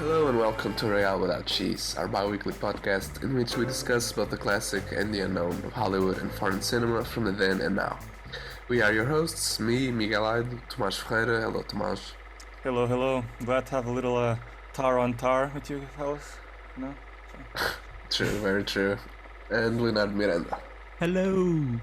Hello and welcome to Royale Without Cheese, our bi-weekly podcast in which we discuss both the classic and the unknown of Hollywood and foreign cinema from the then and now. We are your hosts, me, Miguel Aido, Tomás Ferreira. Hello, Tomás. Hello. Glad to have a little tar on tar with you fellas. No? True, very true. And Leonardo Miranda. Hello.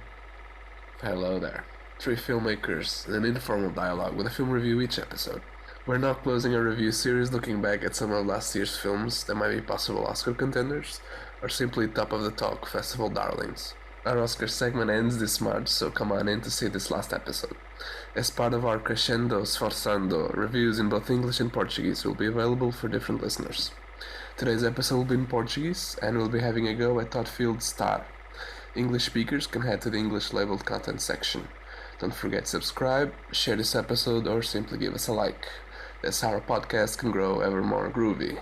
Hello there. Three filmmakers and an informal dialogue with a film review each episode. We're now closing a review series looking back at some of last year's films that might be possible Oscar contenders, or simply top of the talk festival darlings. Our Oscar segment ends this March, so come on in to see this last episode. As part of our Crescendo Sforzando, reviews in both English and Portuguese will be available for different listeners. Today's episode will be in Portuguese, and we'll be having a go at Todd Field's Star. English speakers can head to the English labeled content section. Don't forget to subscribe, share this episode, or simply give us a like. That's how our podcast can grow ever more groovy.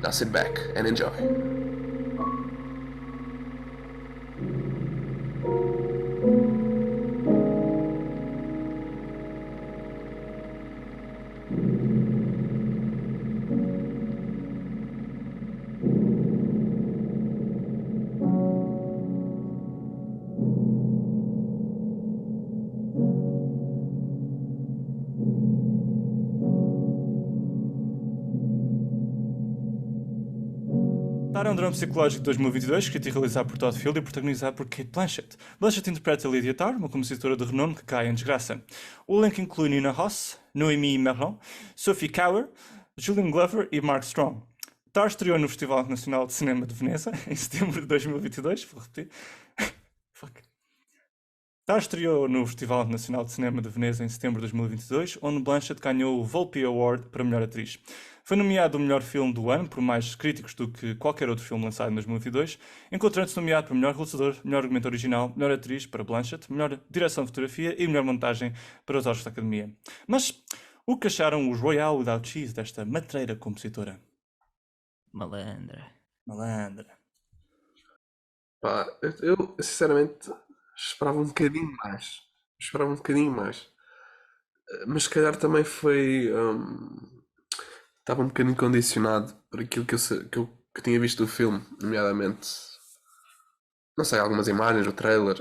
Now sit back and enjoy. Star é um drama psicológico de 2022, escrito e realizado por Todd Field e protagonizado por Cate Blanchett. Blanchett interpreta Lydia Tarr, uma compositora de renome que cai em desgraça. O elenco inclui Nina Hoss, Noémie Merlan, Sophie Kauer, Julian Glover e Mark Strong. Tarr estreou no Festival Internacional de Cinema de Veneza em setembro de 2022. Vou repetir. Tarr estreou no Festival Internacional de Cinema de Veneza em setembro de 2022, onde Blanchett ganhou o Volpi Award para melhor atriz. Foi nomeado o melhor filme do ano por mais críticos do que qualquer outro filme lançado em 2022, encontrando-se nomeado para melhor realizador, melhor argumento original, melhor atriz para Blanchett, melhor direção de fotografia e melhor montagem para os Oscars da Academia. Mas o que acharam os Royale Without Cheese desta matreira compositora? Malandra. Pá, eu sinceramente esperava um bocadinho mais. Mas se calhar também foi. Estava um bocadinho condicionado por aquilo que tinha visto do filme, nomeadamente, não sei, algumas imagens, o trailer.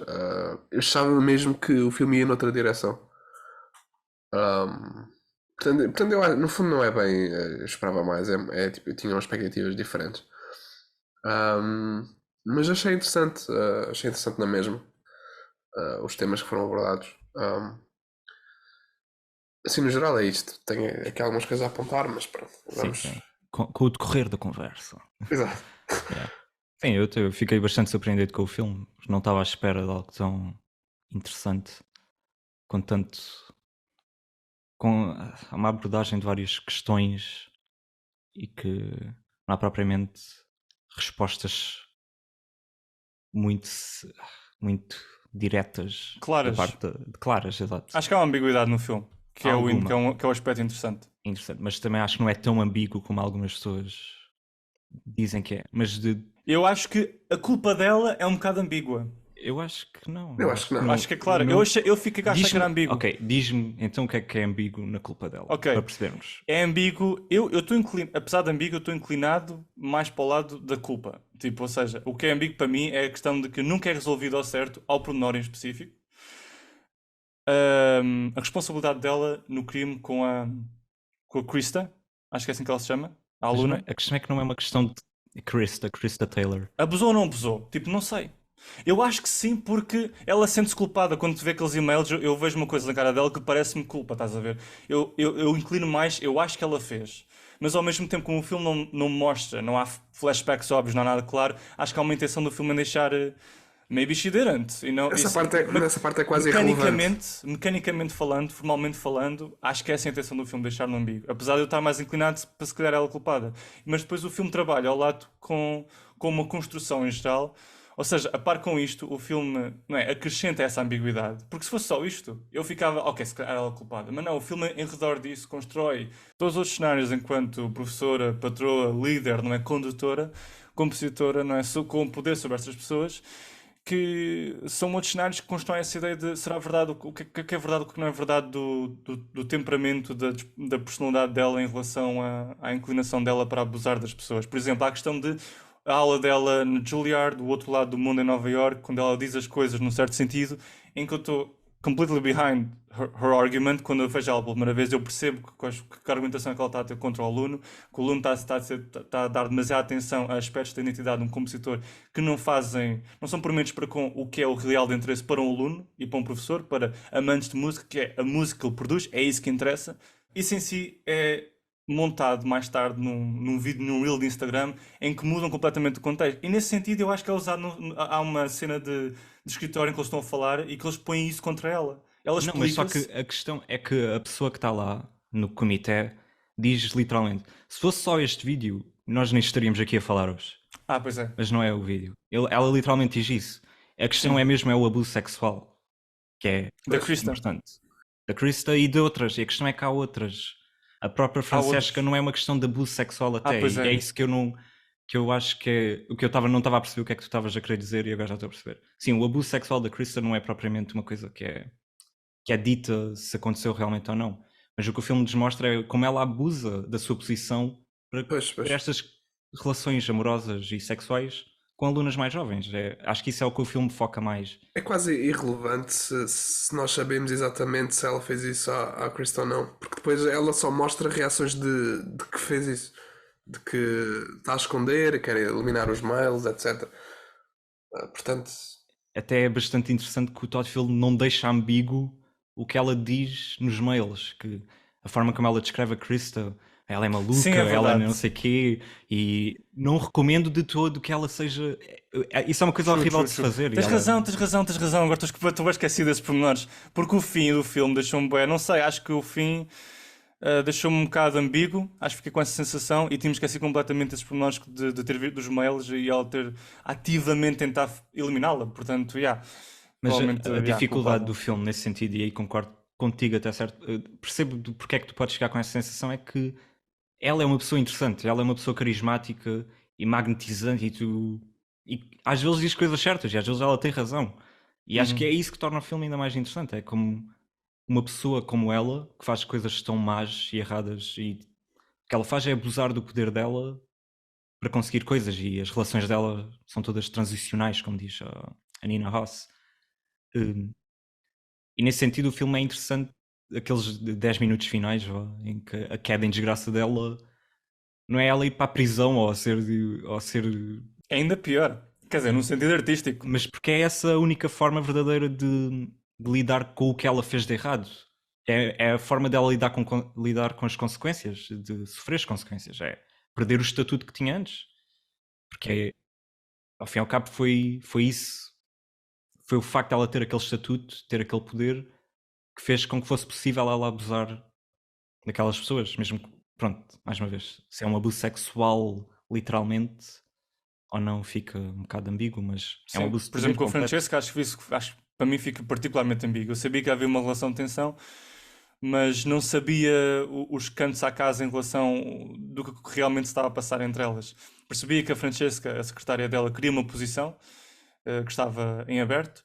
Eu achava mesmo que o filme ia noutra direção. Portanto, no fundo não é bem. Eu esperava mais, tipo, eu tinha expectativas diferentes. Mas achei interessante na mesma os temas que foram abordados. Assim, no geral é isto. Tenho aqui algumas coisas a apontar, mas pronto, vamos. Sim. Com o decorrer da conversa. Exato. Sim, eu fiquei bastante surpreendido com o filme. Não estava à espera de algo tão interessante, com uma abordagem de várias questões e que não há propriamente respostas muito diretas. Claras. Claras, exato. Acho que há uma ambiguidade no filme, que é o aspecto interessante. Interessante, mas também acho que não é tão ambíguo como algumas pessoas dizem que é. Mas eu acho que a culpa dela é um bocado ambígua. Eu acho que não. Eu acho que não. Acho que é claro. Eu fico a achar que era ambíguo. Ok, diz-me então o que é ambíguo na culpa dela. Ok. Para percebermos. É ambíguo. Eu estou inclinado, apesar de ambíguo, eu estou inclinado mais para o lado da culpa. Tipo, ou seja, o que é ambíguo para mim é a questão de que nunca é resolvido ao certo, ao pormenor em específico, a responsabilidade dela no crime com a Krista. Acho que é assim que ela se chama. A aluna. A questão é que não é uma questão de Krista Taylor. Abusou ou não abusou? Tipo, não sei. Eu acho que sim, porque ela sente-se culpada. Quando tu vê aqueles e-mails, eu vejo uma coisa na cara dela que parece-me culpa, estás a ver? Eu inclino mais, eu acho que ela fez. Mas ao mesmo tempo, como o filme não mostra, não há flashbacks óbvios, não há nada claro, acho que há uma intenção do filme em deixar... maybe she didn't. Essa parte é quase irrelevante. Mecanicamente falando, formalmente falando, acho que essa é a intenção do filme, deixar no ambíguo. Apesar de eu estar mais inclinado para se calhar ela culpada. Mas depois o filme trabalha ao lado com uma construção em geral. Ou seja, a par com isto, o filme acrescenta essa ambiguidade. Porque se fosse só isto, eu ficava, ok, se calhar ela é culpada. Mas não, o filme em redor disso constrói todos os outros cenários enquanto professora, patroa, líder, não é? Condutora, compositora, não é? Com poder sobre estas pessoas. que são outros cenários que constroem essa ideia de será verdade o que é verdade, o que não é verdade do temperamento, da personalidade dela em relação à inclinação dela para abusar das pessoas. Por exemplo, há a questão de a aula dela no Juilliard, do outro lado do mundo em Nova York, quando ela diz as coisas num certo sentido, em que eu estou completely behind her argument. Quando eu vejo ela pela primeira vez, eu percebo que a argumentação é que ela está a ter contra o aluno, que o aluno está a dar demasiada atenção a aspectos da identidade de um compositor que não são prementes para com o que é o real de interesse para um aluno e para um professor, para amantes de música, que é a música que ele produz, é isso que interessa. Isso em si é montado mais tarde num vídeo, num reel de Instagram, em que mudam completamente o contexto. E nesse sentido eu acho que é usado, há uma cena de escritório em que eles estão a falar e que eles põem isso contra ela. Ela Não, mas só que explica-se. a questão é que a pessoa que está lá no comitê diz literalmente: se fosse só este vídeo, nós nem estaríamos aqui a falar hoje. Ah, pois é. Mas não é o vídeo. Ela literalmente diz isso. A questão Sim. é mesmo o abuso sexual, que é Da Krista. importante. Da Krista e de outras. E a questão é que há outras. A própria Francesca outros. não é uma questão de abuso sexual até. Pois E é. é isso que eu não. Que eu acho que é. O que eu não estava a perceber o que é que tu estavas a querer dizer e agora já estou a perceber. Sim, o abuso sexual da Krista não é propriamente uma coisa que é dita se aconteceu realmente ou não. Mas o que o filme nos mostra é como ela abusa da sua posição para Pois, ter estas relações amorosas e sexuais com alunas mais jovens. Acho que isso é o que o filme foca mais. é quase irrelevante se nós sabemos exatamente se ela fez isso à Krista ou não, porque depois ela só mostra reações de que fez isso, de que está a esconder, quer eliminar os mails, etc. Portanto, Até é bastante interessante que o Todd Field não deixa ambíguo o que ela diz nos mails, que a forma como ela descreve a Krista, ela é maluca, Sim, é ela verdade. não sei quê, e não recomendo de todo que ela seja. Isso é uma coisa horrível de se fazer. Tens razão. Agora estou esquecido desses pormenores. Porque o fim do filme deixou-me bem. Não sei, acho que o fim deixou-me um bocado ambíguo. Acho que fiquei com essa sensação e tínhamos esquecido completamente esses pormenores de ter visto dos mails e ela ter ativamente tentado eliminá-la. Portanto, Mas provavelmente, a dificuldade culpável. do filme nesse sentido, e aí concordo contigo até certo, percebo porque é que tu podes chegar com essa sensação, é que ela é uma pessoa interessante, ela é uma pessoa carismática e magnetizante e às vezes diz coisas certas e às vezes ela tem razão. E acho que é isso que torna o filme ainda mais interessante, é como uma pessoa como ela, que faz coisas tão más e erradas e o que ela faz é abusar do poder dela para conseguir coisas e as relações dela são todas transicionais, como diz a Nina Ross. Hum, E nesse sentido o filme é interessante, aqueles 10 minutos finais, em que a queda em desgraça dela não é ela ir para a prisão ou ser. É ainda pior. Quer dizer, num sentido artístico. Mas porque é essa a única forma verdadeira de lidar com o que ela fez de errado. É a forma dela lidar com as consequências, de sofrer as consequências. É perder o estatuto que tinha antes. Porque ao fim e ao cabo foi isso. Foi o facto de ela ter aquele estatuto, ter aquele poder, que fez com que fosse possível ela abusar daquelas pessoas, mesmo que, pronto, mais uma vez, se é um abuso sexual literalmente ou não fica um bocado ambíguo, mas é um Sim, abuso de por poder exemplo, com a completo. Francesca, acho que para mim fica particularmente ambíguo. Eu sabia que havia uma relação de tensão, mas não sabia os cantos à casa em relação do que realmente se estava a passar entre elas. Percebia que a Francesca, a secretária dela, queria uma posição que estava em aberto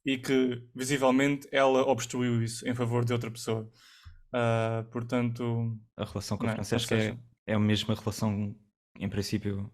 e que visivelmente ela obstruiu isso em favor de outra pessoa. Portanto, A relação com a não é? Ou Francesca seja, é a mesma relação, em princípio,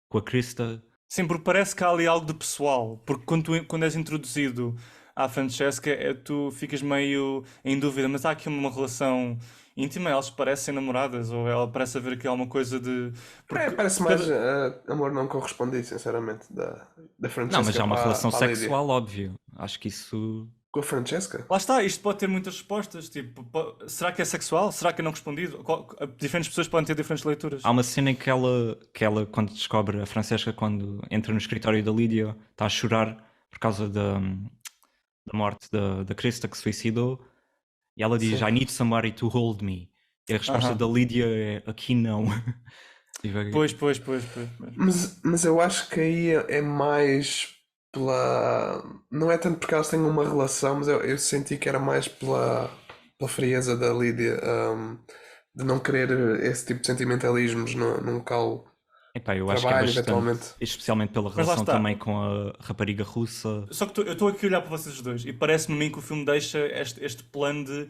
com a Krista. sim, porque parece que há ali algo de pessoal. Porque quando és introduzido à Francesca, tu ficas meio em dúvida, mas há aqui uma relação íntima, elas parecem namoradas, ou ela parece haver aqui alguma coisa de. Porque parece mais cada. amor não correspondido, sinceramente, da Não, mas Francesca há uma relação para a Lídia. sexual, óbvio. Acho que isso. Com a Francesca? Lá está, isto pode ter muitas respostas. Tipo, será que é sexual? Será que é não correspondido? Diferentes pessoas podem ter diferentes leituras. Há uma cena em que ela, quando descobre a Francesca, quando entra no escritório da Lídia, está a chorar por causa da morte da Krista, que se suicidou, e ela diz: Sim. I need somebody to hold me. E a resposta Aham. da Lídia é: aqui não. Tipo, Pois. Mas eu acho que aí é mais pela. Não é tanto porque elas têm uma relação, mas eu senti que era mais pela frieza da Lídia, de não querer esse tipo de sentimentalismos num calo Epá, eu acho que é trabalho, bastante, eventualmente. especialmente pela Mas lá relação está. também com a rapariga russa. Só que eu estou aqui a olhar para vocês dois e parece-me a mim que o filme deixa este plano de.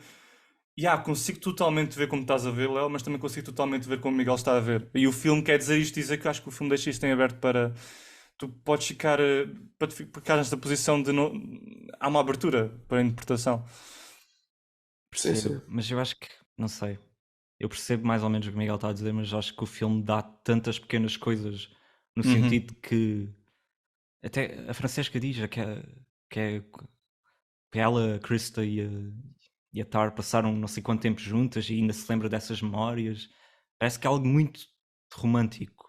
Consigo totalmente ver como estás a ver, Léo, mas também consigo totalmente ver como o Miguel está a ver. E o filme quer dizer isto, dizer que eu acho que o filme deixa isto em aberto para. Tu podes ficar. Para te ficar nesta posição de. Não... Há uma abertura para a interpretação. Sim, sim. Percebo, mas eu acho que, não sei, eu percebo mais ou menos o que o Miguel está a dizer, mas acho que o filme dá tantas pequenas coisas no Uhum. sentido que até a Francesca diz que, é, que ela, a Krista e a Tar passaram não sei quanto tempo juntas e ainda se lembra dessas memórias. Parece que é algo muito romântico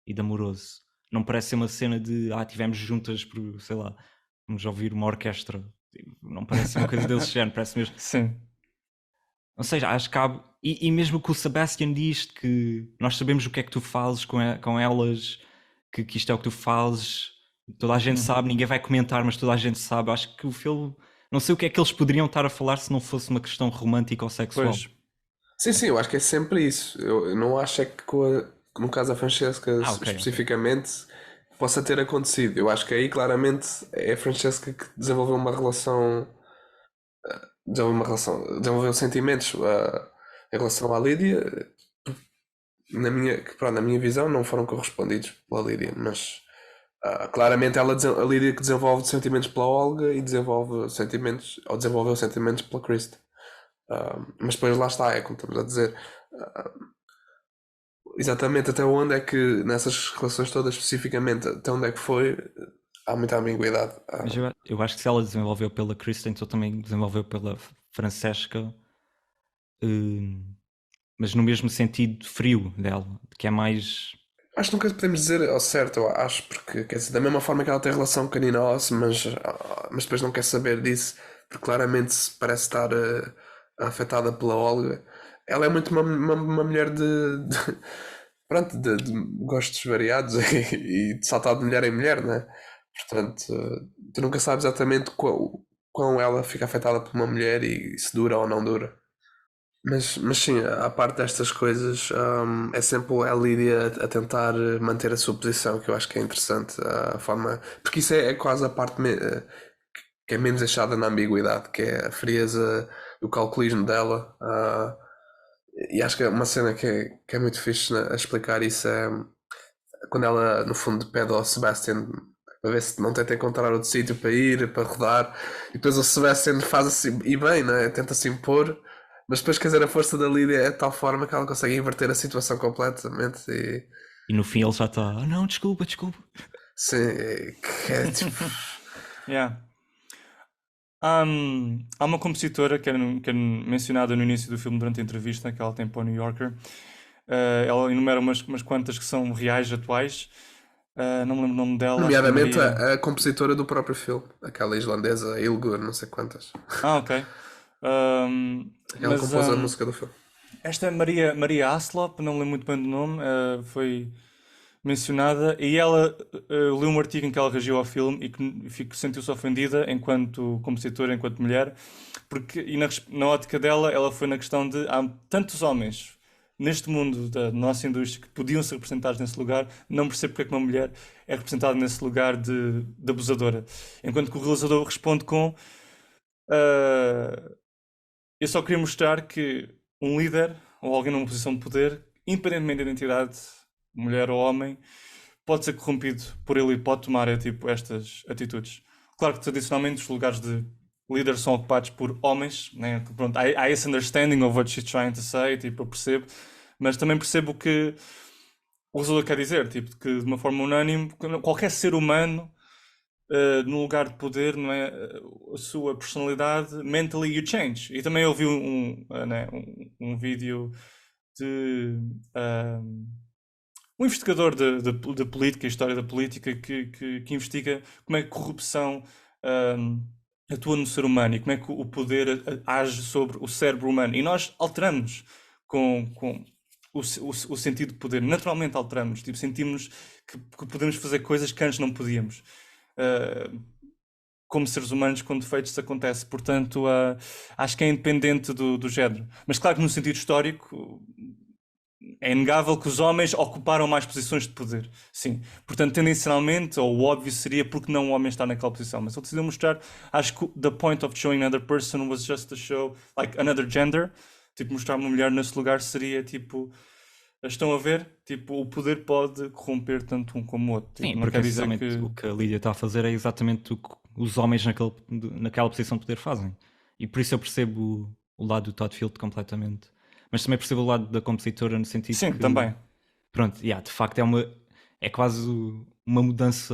e de amoroso. Não parece ser uma cena de tivemos juntas por, sei lá, vamos ouvir uma orquestra. Não parece ser uma coisa desse género, parece mesmo. Sim. Ou seja, acho que há. E mesmo que o Sebastian diz que nós sabemos o que é que tu fazes com elas, que isto é o que tu fazes, toda a gente sabe, ninguém vai comentar, mas toda a gente sabe. Acho que o filme. Não sei o que é que eles poderiam estar a falar se não fosse uma questão romântica ou sexual. Pois. Sim, sim, eu acho que é sempre isso. Eu não acho é que no caso da Francesca Ok, ok. especificamente possa ter acontecido. Eu acho que aí claramente é a Francesca que desenvolveu uma relação, desenvolveu sentimentos em relação à Lídia, que, pronto, na minha visão não foram correspondidos pela Lídia, mas claramente a Lídia que desenvolve sentimentos pela Olga e desenvolveu sentimentos pela Krista. Mas depois lá está, é como estamos a dizer. Exatamente, até onde é que, nessas relações todas especificamente, até onde é que foi, há muita ambiguidade. Mas eu acho que se ela desenvolveu pela Kristen, então também desenvolveu pela Francesca, mas no mesmo sentido frio dela, que é mais. Acho que nunca podemos dizer ao certo, eu acho, porque quer dizer, da mesma forma que ela tem relação com a Nina Oss, mas depois não quer saber disso, porque claramente parece estar afetada pela Olga. Ela é muito uma mulher pronto, de gostos variados e de saltar de mulher em mulher, né? Portanto, tu nunca sabes exatamente quão ela fica afetada por uma mulher e se dura ou não dura. Mas sim, a parte destas coisas, é sempre a Lídia a tentar manter a sua posição, que eu acho que é interessante. A forma. Porque isso é quase a parte que é menos deixada na ambiguidade, que é a frieza, o calculismo dela. E acho que é uma cena que é muito fixe a explicar isso é quando ela, no fundo, pede ao Sebastian para ver se não tenta encontrar outro sítio para ir, para rodar, e depois o Sebastian faz assim, e bem, né? Tenta se impor, mas depois, quer dizer, a força da Lídia é de tal forma que ela consegue inverter a situação completamente E no fim ele já está. Não, desculpa, desculpa. sim, que é tipo. Yeah. Há uma compositora que é mencionada no início do filme durante a entrevista que ela tem para o New Yorker. Ela enumera umas quantas que são reais, atuais. Não me lembro o nome dela, acho que é Nomeadamente Maria. a compositora do próprio filme, aquela islandesa, Ilgur, não sei quantas. Ok. Ela Mas compôs a música do filme. esta é Maria Aslop, não me lembro muito bem do nome, foi mencionada e ela leu um artigo em que ela reagiu ao filme e que sentiu-se ofendida enquanto compositora, enquanto mulher, porque na ótica dela, ela foi na questão de há tantos homens neste mundo da nossa indústria que podiam ser representados nesse lugar, não percebo porque é que uma mulher é representada nesse lugar de abusadora. Enquanto que o realizador responde com eu só queria mostrar que um líder ou alguém numa posição de poder, independentemente da identidade, mulher ou homem, pode ser corrompido por ele e pode tomar tipo, estas atitudes. Claro que tradicionalmente os lugares de líder são ocupados por homens, né? Pronto, há esse understanding of what she's trying to say, tipo, eu percebo, mas também percebo o que o realizador quer dizer, tipo, que de uma forma unânime, qualquer ser humano num lugar de poder, não é? A sua personalidade, mentally you change. E também ouvi né, um vídeo de um investigador de política, história da política, que investiga como é que a corrupção atua no ser humano e como é que o poder age sobre o cérebro humano. E nós alteramos com o sentido de poder, naturalmente alteramos, tipo, sentimos que podemos fazer coisas que antes não podíamos. Como seres humanos com defeitos isso acontece, portanto acho que é independente do género, mas claro que no sentido histórico é inegável que os homens ocuparam mais posições de poder. Sim. Portanto, tendencialmente, ou o óbvio seria porque não o homem está naquela posição. Mas ele decidiu mostrar, acho que the point of showing another person was just to show, like, another gender. Tipo, mostrar uma mulher nesse lugar seria tipo. Estão a ver? Tipo, o poder pode corromper tanto um como o outro. Tipo, Sim, não porque quer dizer essencialmente que. o que a Lídia está a fazer é exatamente o que os homens naquela posição de poder fazem. E por isso eu percebo o lado do Todd Field completamente. Mas também percebo o lado da compositora no sentido Sim, que, também. pronto, yeah, de facto é quase uma mudança,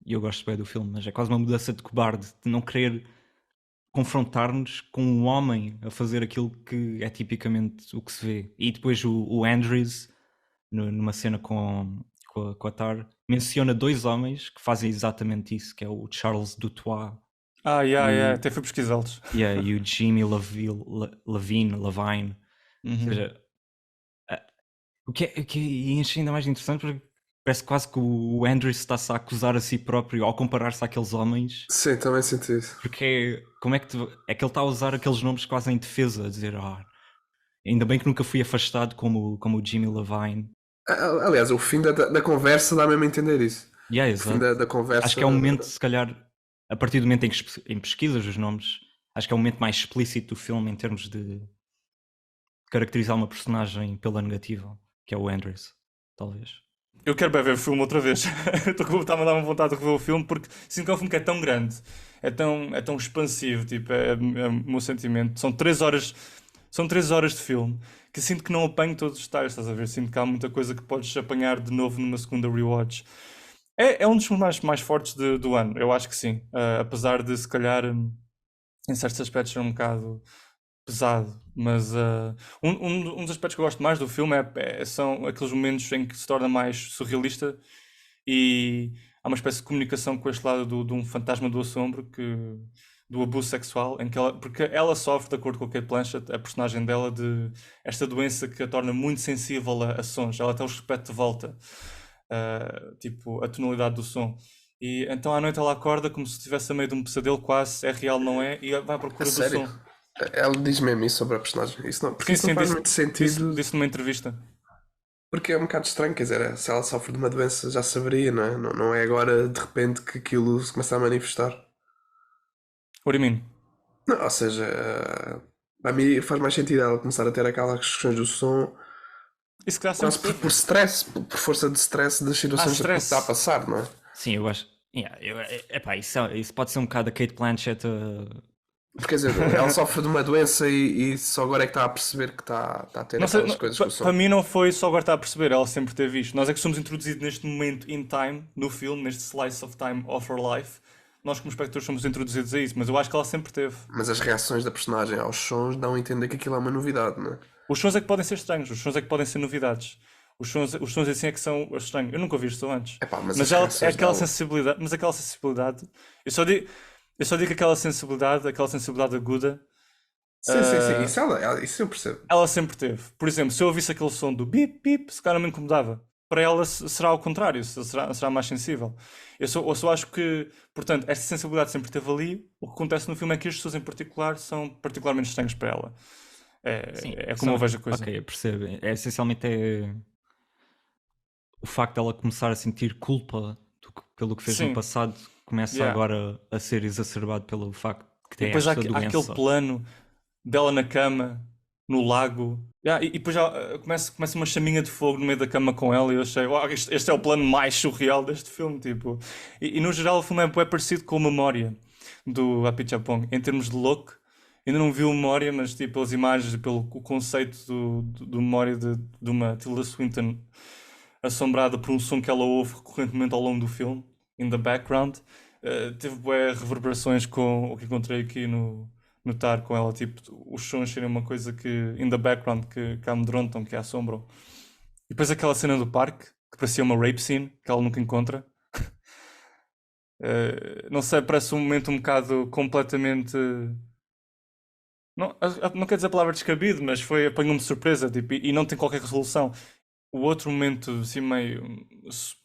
e eu gosto bem do filme, mas é quase uma mudança de cobarde, de não querer confrontar-nos com um homem a fazer aquilo que é tipicamente o que se vê. E depois o Andrews, numa cena com a Tar, menciona dois homens que fazem exatamente isso, que é o Charles Dutoit Yeah, e yeah, o, até fui pesquisá-los. e o Jimmy Lavine. Ou Uhum. seja, o que enche ainda mais interessante porque parece quase que o Andrews está-se a acusar a si próprio ao comparar-se àqueles homens. Sim, também senti isso. Porque como é que é que ele está a usar aqueles nomes quase em defesa, a dizer, ainda bem que nunca fui afastado como o Jimmy Lavine. Aliás, o fim da conversa dá mesmo a entender isso. Yeah, O fim exato. da Acho conversa. que é o momento, se calhar, a partir do momento em que em pesquisas os nomes, acho que é o momento mais explícito do filme em termos de caracterizar uma personagem pela negativa, que é o Andrews, talvez. Eu quero bem ver o filme outra vez. Está-me a dar uma vontade de rever o filme porque sinto que é um filme que é tão grande, é tão expansivo, tipo, é o meu sentimento. São três horas de filme que sinto que não apanho todos os detalhes, estás a ver? Sinto que há muita coisa que podes apanhar de novo numa segunda rewatch. É um dos filmes mais fortes do ano, eu acho que sim. Apesar de se calhar em certos aspectos ser um bocado pesado, mas um dos aspectos que eu gosto mais do filme são aqueles momentos em que se torna mais surrealista e há uma espécie de comunicação com este lado de um fantasma do assombro, do abuso sexual, porque ela sofre, de acordo com a Kate Blanchett, a personagem dela, de esta doença que a torna muito sensível a sons, ela até os repete de volta, tipo a tonalidade do som. E então à noite ela acorda como se estivesse a meio de um pesadelo, quase é real, não é? E vai à A procura do sério? som. Ela diz mesmo isso sobre a personagem. Isso não, porque Sim, isso não sim, faz disse, muito disse, sentido. disse numa entrevista. Porque é um bocado estranho, quer dizer, se ela sofre de uma doença já saberia, não é? Não é agora de repente que aquilo se começa a manifestar. What do you mean? Não, ou seja, a mim faz mais sentido ela começar a ter aquelas questões do som Isso que já sempre quase por, teve. por stress, por força de stress das situações que está a Stress. passar, não é? Sim, eu acho. Yeah, epá, isso pode ser um bocado a Kate Blanchett. Porque quer dizer, ela sofre de uma doença e só agora é que está a perceber que está a ter Não sei, aquelas coisas com o para som. mim não foi só agora estar a perceber, ela sempre teve isto. Nós é que somos introduzidos neste momento in time, no filme, neste slice of time of her life. Nós como espectadores somos introduzidos a isso, mas eu acho que ela sempre teve. Mas as reações da personagem aos sons dão a entender que aquilo é uma novidade, não é? Os sons é que podem ser estranhos, os sons é que podem ser novidades. Os sons assim é que são estranhos. Eu nunca ouvi isto antes. Epá, mas Mas as ela é reações aquela dela. sensibilidade, eu só digo que aquela sensibilidade aguda, Sim, ah, isso eu percebo. ela sempre teve. Por exemplo, se eu ouvisse aquele som do bip bip, se calhar não me incomodava. Para ela será o contrário, será mais sensível. Eu só acho que, portanto, esta sensibilidade sempre esteve ali. O que acontece no filme é que as pessoas em particular são particularmente estranhas para ela. Sim, É como eu vejo a coisa. ok, eu percebo. Essencialmente o facto dela começar a sentir culpa pelo que fez no Sim, passado, começa yeah. agora a ser exacerbado pelo facto de que E tem depois há, esta há aquele doença. plano dela na cama, no lago. Yeah, e depois já começa uma chaminha de fogo no meio da cama com ela. E eu achei, "Uau, este é o plano mais surreal deste filme." Tipo. E no geral o filme é parecido com a Memória do Apichatpong. Em termos de look, ainda não vi o Memória, mas tipo, pelas imagens e pelo o conceito do Memória de uma Tilda Swinton assombrada por um som que ela ouve recorrentemente ao longo do filme, in the background. Teve bué reverberações com o que encontrei aqui no TAR com ela, tipo, os sons serem uma coisa que, in the background, que a amedrontam, que a assombram. E depois aquela cena do parque, que parecia uma rape scene, que ela nunca encontra. Não sei, parece um momento um bocado completamente. Não, não quer dizer a palavra descabido, mas apanhou-me de surpresa, tipo, e não tem qualquer resolução. O outro momento, assim, meio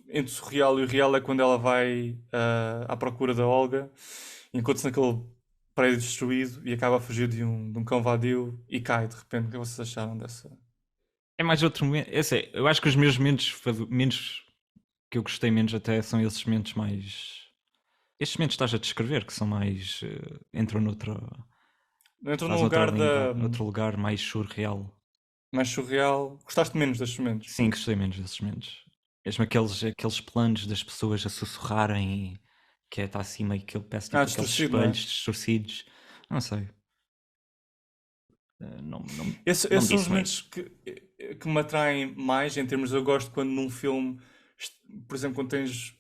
entre surreal e o real é quando ela vai à procura da Olga, encontra-se naquele prédio destruído e acaba a fugir de um cão vadio e cai de repente. O que vocês acharam dessa? É mais outro momento. Eu acho que os meus menos que eu gostei menos até são esses momentos mais. Estes momentos que estás a descrever, que são mais. Entram noutra. Entrou no Faz outra lugar língua, da outro lugar mais surreal. mais surreal. Gostaste menos destes momentos? Sim, gostei menos desses momentos. Mesmo aqueles planos das pessoas a sussurrarem, que está assim meio que ele parece tipo aqueles Distorcido, não é? espelhos distorcidos. Não sei. Não me Esses são os disse muito. momentos que me atraem mais em termos. Eu gosto quando num filme, por exemplo, quando tens.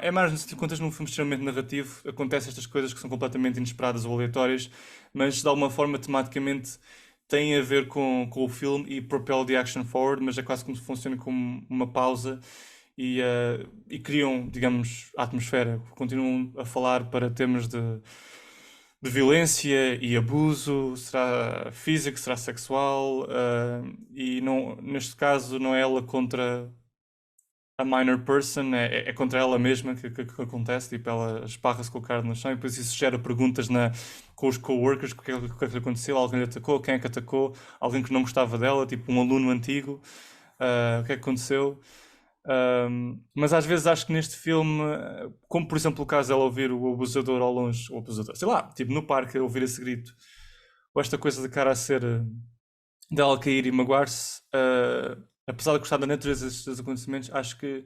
É mais no sentido quando tens num filme extremamente narrativo, acontecem estas coisas que são completamente inesperadas ou aleatórias, mas de alguma forma tematicamente têm a ver com o filme e propel the action forward, mas é quase como se funciona como uma pausa e criam, digamos, a atmosfera. Continuam a falar para temas de violência e abuso, será físico, será sexual, e não, neste caso não é ela contra a minor person, é contra ela mesma que acontece, tipo, ela esparra-se com o cara no chão e depois isso gera perguntas com os coworkers, o que é que lhe aconteceu, alguém lhe atacou, quem é que atacou, alguém que não gostava dela, tipo um aluno antigo, o que é que aconteceu. Mas às vezes acho que neste filme, como por exemplo o caso dela ouvir o abusador ao longe, o abusador, sei lá, tipo no parque, a ouvir esse grito, ou esta coisa de cara a ser dela cair e magoar-se, apesar de gostar da natureza destes acontecimentos, acho que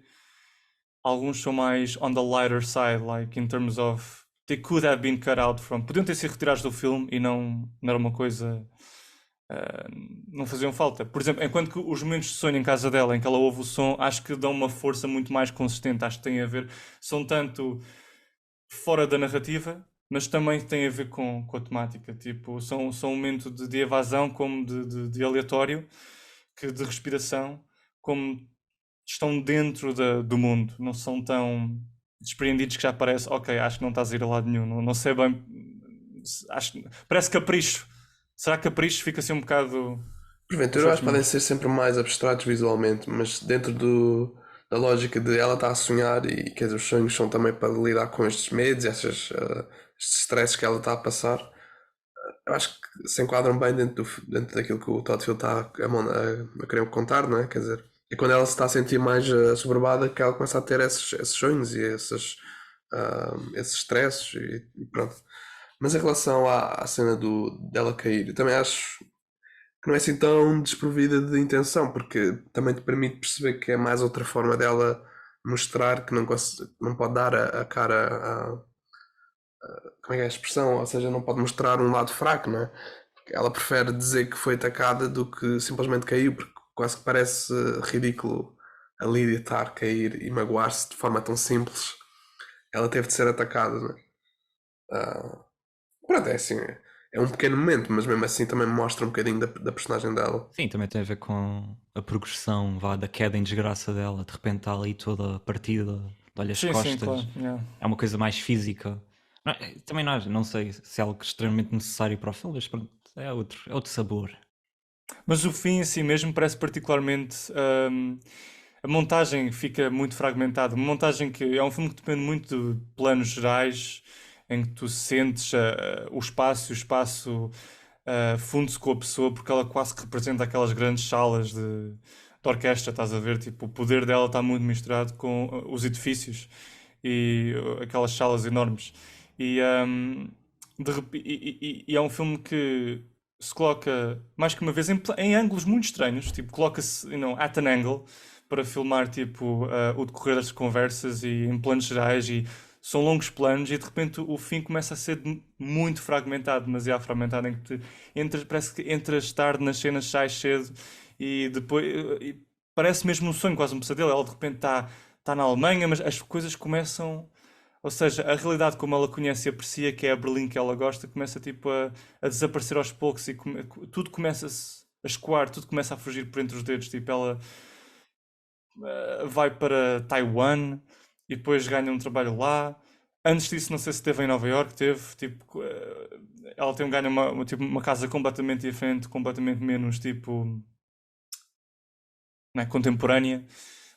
alguns são mais on the lighter side, like in terms of they could have been cut out from. Podiam ter sido retirados do filme e não era uma coisa. Não faziam falta. Por exemplo, enquanto que os momentos de sonho em casa dela, em que ela ouve o som, acho que dão uma força muito mais consistente. Acho que tem a ver. São tanto fora da narrativa, mas também têm a ver com a temática. Tipo, são um momento de evasão, como de aleatório, que de respiração, como estão dentro do mundo, não são tão despreendidos que já parece, ok, acho que não estás a ir a lado nenhum, não sei bem, parece capricho. Será que capricho fica assim um bocado. Não Porventura, eu sabes acho que podem muito? ser sempre mais abstratos visualmente, mas dentro da lógica de ela estar a sonhar e quer dizer, os sonhos são também para lidar com estes medos, estes stresses que ela está a passar. Eu acho que se enquadram bem dentro daquilo que o Todd Field está a querer contar, não é? Quer dizer, é quando ela se está a sentir mais assoberbada que ela começa a ter esses sonhos e esses stresses e pronto. Mas em relação à cena dela cair, eu também acho que não é assim tão desprovida de intenção, porque também te permite perceber que é mais outra forma dela mostrar que não pode dar a cara como é que é a expressão? Ou seja, não pode mostrar um lado fraco, não é? Porque ela prefere dizer que foi atacada do que simplesmente caiu, porque quase que parece ridículo a Lídia estar a cair e magoar-se de forma tão simples. Ela teve de ser atacada, não é? Ah, pronto, é assim, é um pequeno momento, mas mesmo assim também mostra um bocadinho da personagem dela. Sim, também tem a ver com a progressão, vá, da queda em desgraça dela. De repente está ali toda a partida, olha as Sim, claro. costas. Yeah. É uma coisa mais física. Também não sei se é algo extremamente necessário para o filme, mas pronto, é outro sabor. Mas o fim em si mesmo parece particularmente. A montagem fica muito fragmentada. Uma montagem que é um filme que depende muito de planos gerais, em que tu sentes o espaço e o espaço funde-se com a pessoa, porque ela quase que representa aquelas grandes salas de orquestra, estás a ver? Tipo, o poder dela está muito misturado com os edifícios e aquelas salas enormes. E, e é um filme que se coloca mais que uma vez em ângulos muito estranhos, tipo, coloca-se, at an angle para filmar tipo o decorrer das conversas e em planos gerais e são longos planos e de repente o fim começa a ser muito fragmentado, demasiado fragmentado, em que parece que entras tarde nas cenas, sais cedo e depois parece mesmo um sonho, quase um pesadelo. Ela de repente está na Alemanha, mas as coisas começam, ou seja, a realidade como ela conhece e aprecia, que é a Berlim que ela gosta, começa tipo a desaparecer aos poucos e tudo começa a escoar, tudo começa a fugir por entre os dedos. Tipo, ela vai para Taiwan e depois ganha um trabalho lá. Antes disso, não sei se esteve em Nova York, teve, tipo, ela ganha tipo, uma casa completamente diferente, completamente menos, tipo, né, contemporânea,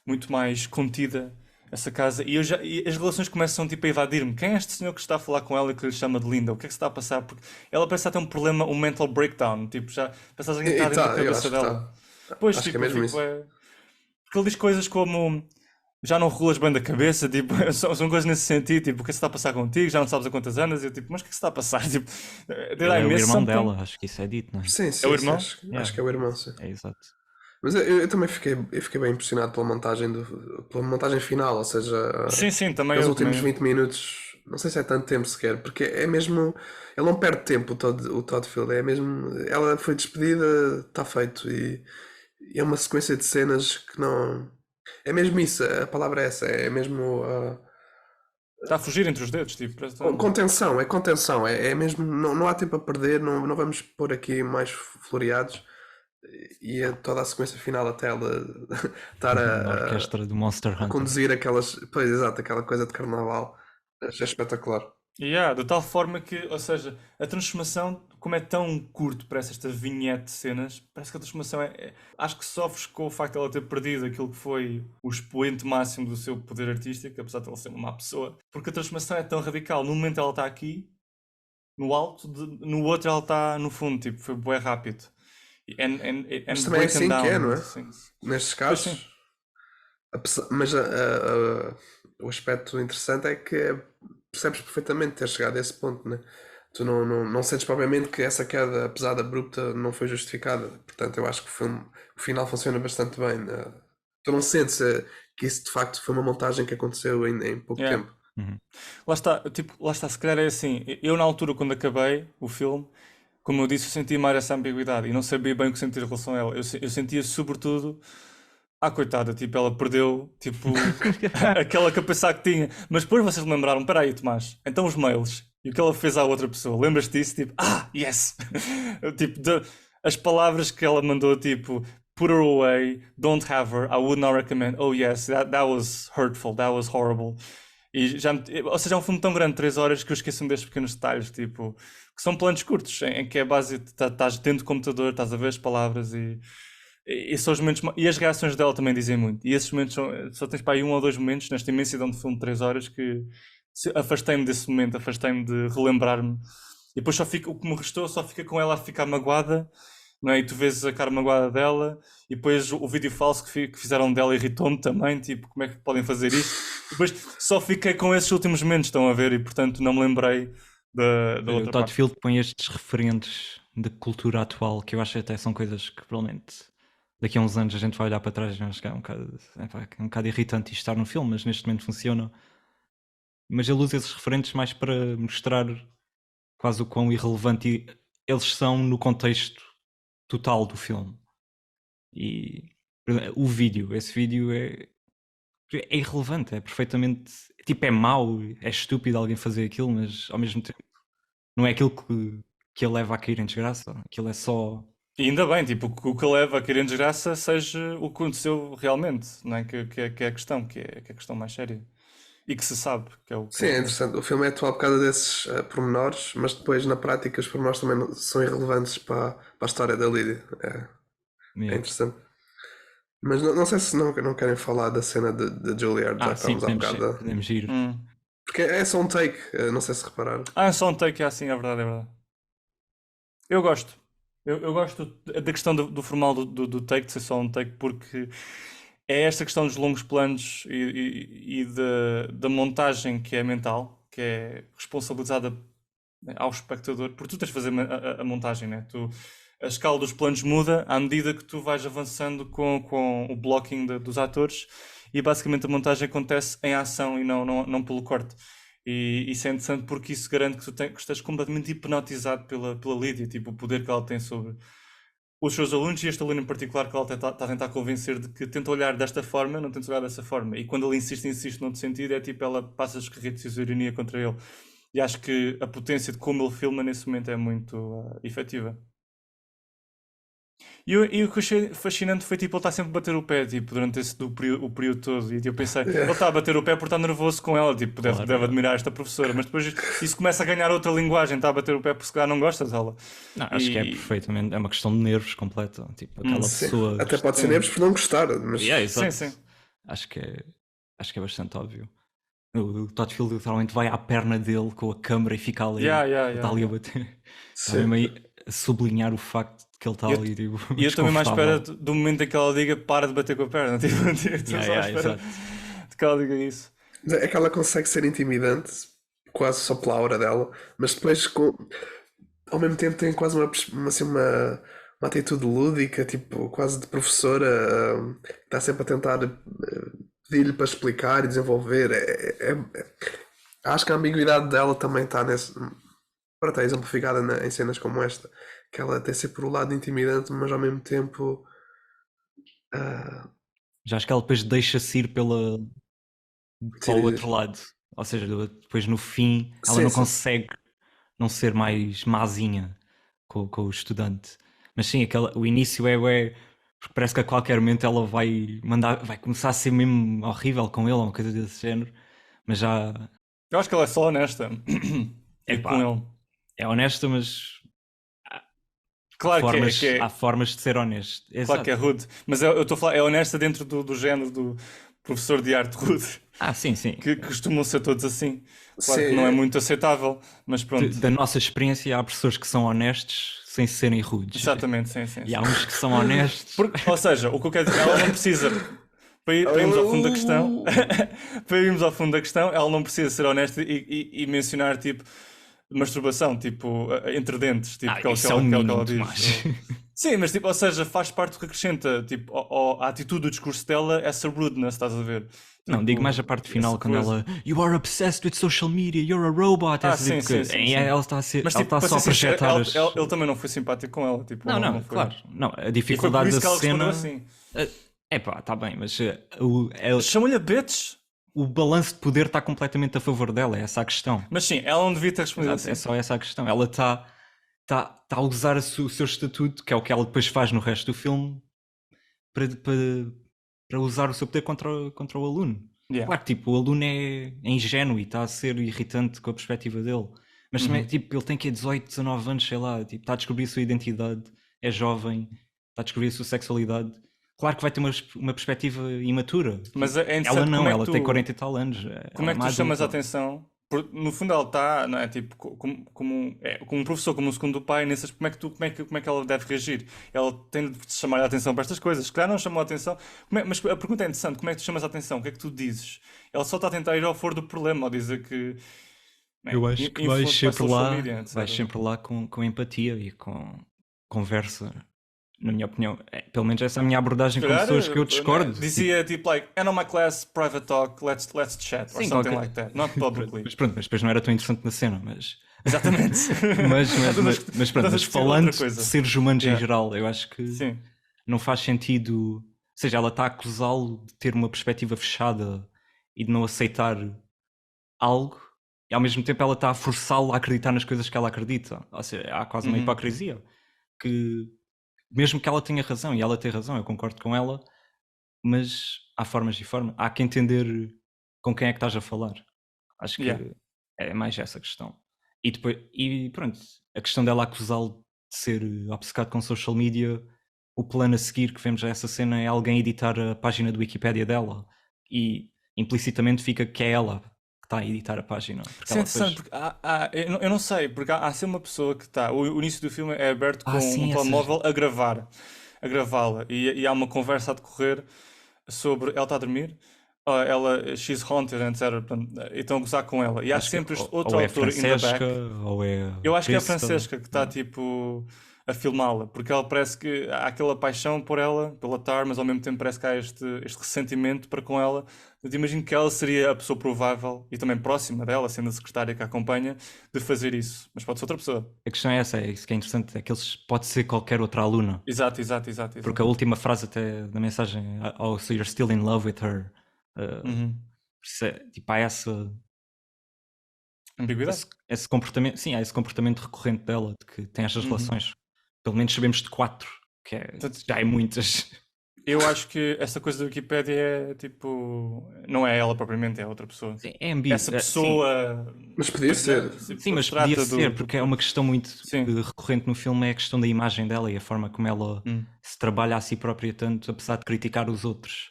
muito mais contida. essa casa, e as relações começam tipo a evadir-me. Quem é este senhor que está a falar com ela e que lhe chama de linda? O que é que se está a passar? Porque ela parece estar a ter um problema, um mental breakdown, tipo, já parece que alguém está dentro da Eu cabeça acho que dela. está. Pois, Acho que é tipo, eu mesmo fico, isso. porque ele diz coisas como já não regulas bem da cabeça, tipo, são coisas nesse sentido, tipo, o que é que se está a passar contigo? Já não sabes há quantas anos? E eu tipo, mas o que é que se está a passar? Tipo, did Ele I é o miss irmão something? dela, acho que isso é dito, não é? Sim, É o sim, sim. irmão? Acho Yeah, que é o irmão, sim. é exato. Mas eu também fiquei bem impressionado pela montagem final, ou seja, Sim, sim, também aqueles eu, últimos também eu. 20 minutos, não sei se é tanto tempo sequer, porque é mesmo, ele não perde tempo, o Todd Field, é mesmo, ela foi despedida, está feito, e é uma sequência de cenas que não, é mesmo isso, a palavra é essa, é mesmo Está a fugir entre os dedos, tipo, parece... contenção, é mesmo, não há tempo a perder, não vamos pôr aqui mais floreados, e toda a sequência final até ela estar Na orquestra do Monster a Hunter. conduzir pois exato, aquela coisa de carnaval. Achei espetacular. Yeah, de tal forma que, ou seja, a transformação, como é tão curto para esta vinhete de cenas, parece que a transformação acho que sofres com o facto de ela ter perdido aquilo que foi o expoente máximo do seu poder artístico, apesar de ela ser uma má pessoa, porque a transformação é tão radical. No momento ela está aqui, no alto, no outro ela está no fundo, tipo, foi bué rápido. Mas And também é breaking assim que é, down não into é? things. Nestes Pois sim. casos. Mas o aspecto interessante é que percebes perfeitamente ter chegado a esse ponto, né? Tu não sentes propriamente que essa queda, apesar de abrupta, não foi justificada. Portanto, eu acho que o final funciona bastante bem, né? Tu não sentes que isso de facto foi uma montagem que aconteceu em pouco Yeah. tempo. Uhum. Lá está, se calhar é assim. Eu, na altura, quando acabei o filme, como eu disse, eu sentia mais essa ambiguidade e não sabia bem o que sentir em relação a ela. Eu sentia sobretudo, coitada, tipo, ela perdeu, tipo, aquela capacidade que tinha. Mas depois vocês lembraram, peraí, Tomás, então os mails e o que ela fez à outra pessoa, lembras-te disso? Tipo, yes! Tipo, as palavras que ela mandou, tipo, put her away, don't have her, I would not recommend. Oh yes, that was hurtful, that was horrible. E ou seja, é um filme tão grande, 3 horas, que eu esqueço-me destes pequenos detalhes, tipo, que são planos curtos, em que é base, estás dentro do computador, estás a ver as palavras e são os momentos, e as reações dela também dizem muito. E esses momentos só tens para aí um ou dois momentos nesta imensidão de filme de 3 horas que afastei-me desse momento, afastei-me de relembrar-me. E depois o que me restou só fica com ela a ficar magoada, não é? E tu vês a cara magoada dela, e depois o vídeo falso que fizeram dela irritou-me também, tipo, como é que podem fazer isto? E depois só fiquei com esses últimos momentos, estão a ver, e portanto não me lembrei da O outra Todd parte. Field põe estes referentes da cultura atual que eu acho que até são coisas que provavelmente daqui a uns anos a gente vai olhar para trás e vai ficar um bocado irritante isto estar no filme, mas neste momento funciona. Mas ele usa esses referentes mais para mostrar quase o quão irrelevante eles são no contexto total do filme. E esse vídeo é irrelevante, é perfeitamente. Tipo, é mau, é estúpido alguém fazer aquilo, mas ao mesmo tempo não é aquilo que ele leva a cair em desgraça. Aquilo é só. E ainda bem, tipo, que o que leva a cair em desgraça seja o que aconteceu realmente, não é? Que é a questão, que é a questão mais séria. E que se sabe, que é o que Sim, é é o interessante. O filme é atual por causa desses pormenores, mas depois na prática os pormenores também são irrelevantes para a história da Lídia. É Yeah. interessante. Mas não sei se não querem falar da cena de Juilliard, já que Sim, estávamos há bocado. podemos ir. Porque é só um take, não sei se repararam. É só um take, é assim, é verdade, é verdade. Eu gosto. Eu gosto da questão do formal do take, de ser só um take, porque é esta questão dos longos planos e da montagem que é mental, que é responsabilizada, né, ao espectador, porque tu tens de fazer a montagem, né? A escala dos planos muda à medida que tu vais avançando com o blocking dos atores, e basicamente a montagem acontece em ação e não pelo corte. E isso é interessante porque isso garante que estás completamente hipnotizado pela Lídia, tipo, o poder que ela tem sobre os seus alunos, e este aluno em particular, que ela está a tentar convencer de que tenta olhar desta forma, não tenta olhar dessa forma. E quando ele insiste noutro sentido, é tipo, ela passa os carretos de ironia contra ele. E acho que a potência de como ele filma nesse momento é muito efetiva. E o que eu achei fascinante foi, tipo, ele está sempre a bater o pé, tipo, durante o período todo. E tipo, eu pensei, ele está a bater o pé porque está nervoso com ela, tipo, deve Claro. admirar esta professora. Mas depois isso começa a ganhar outra linguagem, está a bater o pé porque se calhar não gosta dela. Não, acho que é perfeitamente. É uma questão de nervos completa. Tipo, aquela Sim. pessoa. Até pode ser nervos por não gostar, mas Yeah, exato. Sim, sim. Acho que é. acho que é bastante óbvio. O Todd Field literalmente vai à perna dele com a câmera e fica ali, está ali a bater. Está Sim. mesmo aí a sublinhar o facto de que ele está E eu, ali, tipo, e eu também mais espera desconfortável. do momento em que ela diga para de bater com a perna. Tipo, estou só à espera Exato. de que ela diga isso. É que ela consegue ser intimidante, quase só pela aura dela, mas depois ao mesmo tempo tem quase assim, uma atitude lúdica, tipo, quase de professora, que está sempre a tentar pedir-lhe para explicar e desenvolver. Acho que a ambiguidade dela também está nesse. Para estar exemplificada em cenas como esta, que ela tem sempre o lado intimidante, mas ao mesmo tempo. ah, Já acho que ela depois deixa-se ir para o outro lado. Ou seja, depois no fim ela Sim, não sim. consegue não ser mais mazinha com o estudante. Mas sim, o início porque parece que a qualquer momento ela vai começar a ser mesmo horrível com ele, ou uma coisa desse género. Mas já, Eu acho que ela é só honesta. Tipo, com epá, ele. é honesta, mas Claro que é, há formas de ser honesto. claro que é Exato. rude. Mas eu estou a falar, é honesta dentro do género do professor de arte rude. Ah, sim, sim. Que costumam ser todos assim. Claro que não é Sim, muito aceitável, mas pronto. Da nossa experiência, há professores que são honestos sem serem rudes. Exatamente, sim, sim, E há sim. uns que são honestos. Ou seja, o que eu quero dizer, ela não precisa. Para irmos ao fundo da questão, para irmos ao fundo da questão, ela não precisa ser honesta e mencionar tipo masturbação, tipo entre dentes, tipo Isso é o que é o que ela mínimo, diz. Tomás. Sim, mas tipo, ou seja, faz parte do que acrescenta, tipo, a atitude do discurso dela, essa rudeness, estás a ver? Não, digo mais a Tipo, parte essa final, quando coisa. ela You are obsessed with social media, you're a robot. Ah, Essa sim, tipo, sim, sim, sim. ela está a ser, Mas ela tipo, está para só a ser sincero, projetar as. ele também não foi simpático com ela, tipo, Não, não foi. claro. Não, a E foi por dificuldade isso da que ela respondeu cena. assim. É pá, está bem, mas Chamou-lhe a bitch? o balanço de poder está completamente a favor dela, é essa a questão. Mas sim, ela não devia ter respondido Exato, é assim. só essa a questão. Ela está a usar o seu estatuto, que é o que ela depois faz no resto do filme, para usar o seu poder contra o aluno. Yeah. Claro que tipo, o aluno é ingênuo e está a ser irritante com a perspectiva dele. Mas também, tipo, ele tem que 18, 19 anos, sei lá, tipo, está a descobrir a sua identidade, é jovem, está a descobrir a sua sexualidade. Claro que vai ter uma perspectiva imatura. Mas Tipo, é ela interessante não, como é que ela tem tu, 40 e tal anos. como Ela é é que uma tu chamas a adulta. atenção? No fundo ela está, não é? Tipo, como um professor, como um segundo pai, nessas, como é que ela deve reagir? Ela tem de chamar a atenção para estas coisas. Se calhar não chamou a atenção. Mas a pergunta é interessante: como é que tu chamas a atenção? O que é que tu dizes? Ela só está a tentar ir ao foro do problema, ou dizer que. Eu acho que Influence by social media, etc. vais sempre lá com empatia e com conversa. Na minha opinião, pelo menos essa é a minha abordagem com Calhar, pessoas que eu discordo. dizia tipo like, end of my class, private talk, let's chat, or Sim, something qualquer- like that, not publicly. Mas pronto, mas depois não era tão interessante na cena, mas Exatamente. mas pronto, mas falando de seres humanos em Yeah. geral, eu acho que Sim. não faz sentido, ou seja, ela está a acusá-lo de ter uma perspectiva fechada e de não aceitar algo, e ao mesmo tempo ela está a forçá-lo a acreditar nas coisas que ela acredita. Ou seja, há quase uma hipocrisia que mesmo que ela tenha razão, e ela tem razão, eu concordo com ela, mas há formas e formas. Há que entender com quem é que estás a falar. Acho que Yeah. é mais essa questão. E pronto, a questão dela acusá-lo de ser obcecado com social media, o plano a seguir que vemos a essa cena é alguém editar a página do Wikipédia dela e implicitamente fica que é ela que está a editar a página. Porque Isso é ela interessante, depois... porque eu não sei, porque há sempre uma pessoa que está. O início do filme é aberto com sim, um telemóvel a gravá-la, e há uma conversa a decorrer sobre. Ela está a dormir, she's haunted, etc. Portanto, e estão a gozar com ela. E há acho que sempre este outro ou é autor in the Francesca, back. ou é Eu acho que é a Krista. Francesca que está tipo a filmá-la, porque ela parece que há aquela paixão por ela, pela Tar, mas ao mesmo tempo parece que há este ressentimento para com ela. Eu imagino que ela seria a pessoa provável e também próxima dela, sendo a secretária que a acompanha, de fazer isso. Mas pode ser outra pessoa. A questão é essa, é isso que é interessante, é que eles pode ser qualquer outra aluna. Exato. Porque a última frase até da mensagem, oh, so you're still in love with her. Tipo, há Ambiguidade. esse comportamento, sim, há esse comportamento recorrente dela, de que tem estas relações. Pelo menos sabemos de 4, que já é muitas. Eu acho que essa coisa da Wikipédia é tipo. Não é ela propriamente, é outra pessoa. É ambíguo. Essa pessoa. Mas podia ser. Sim, mas trata podia ser, porque é uma questão muito recorrente no filme, é a questão da imagem dela e a forma como ela se trabalha a si própria tanto, apesar de criticar os outros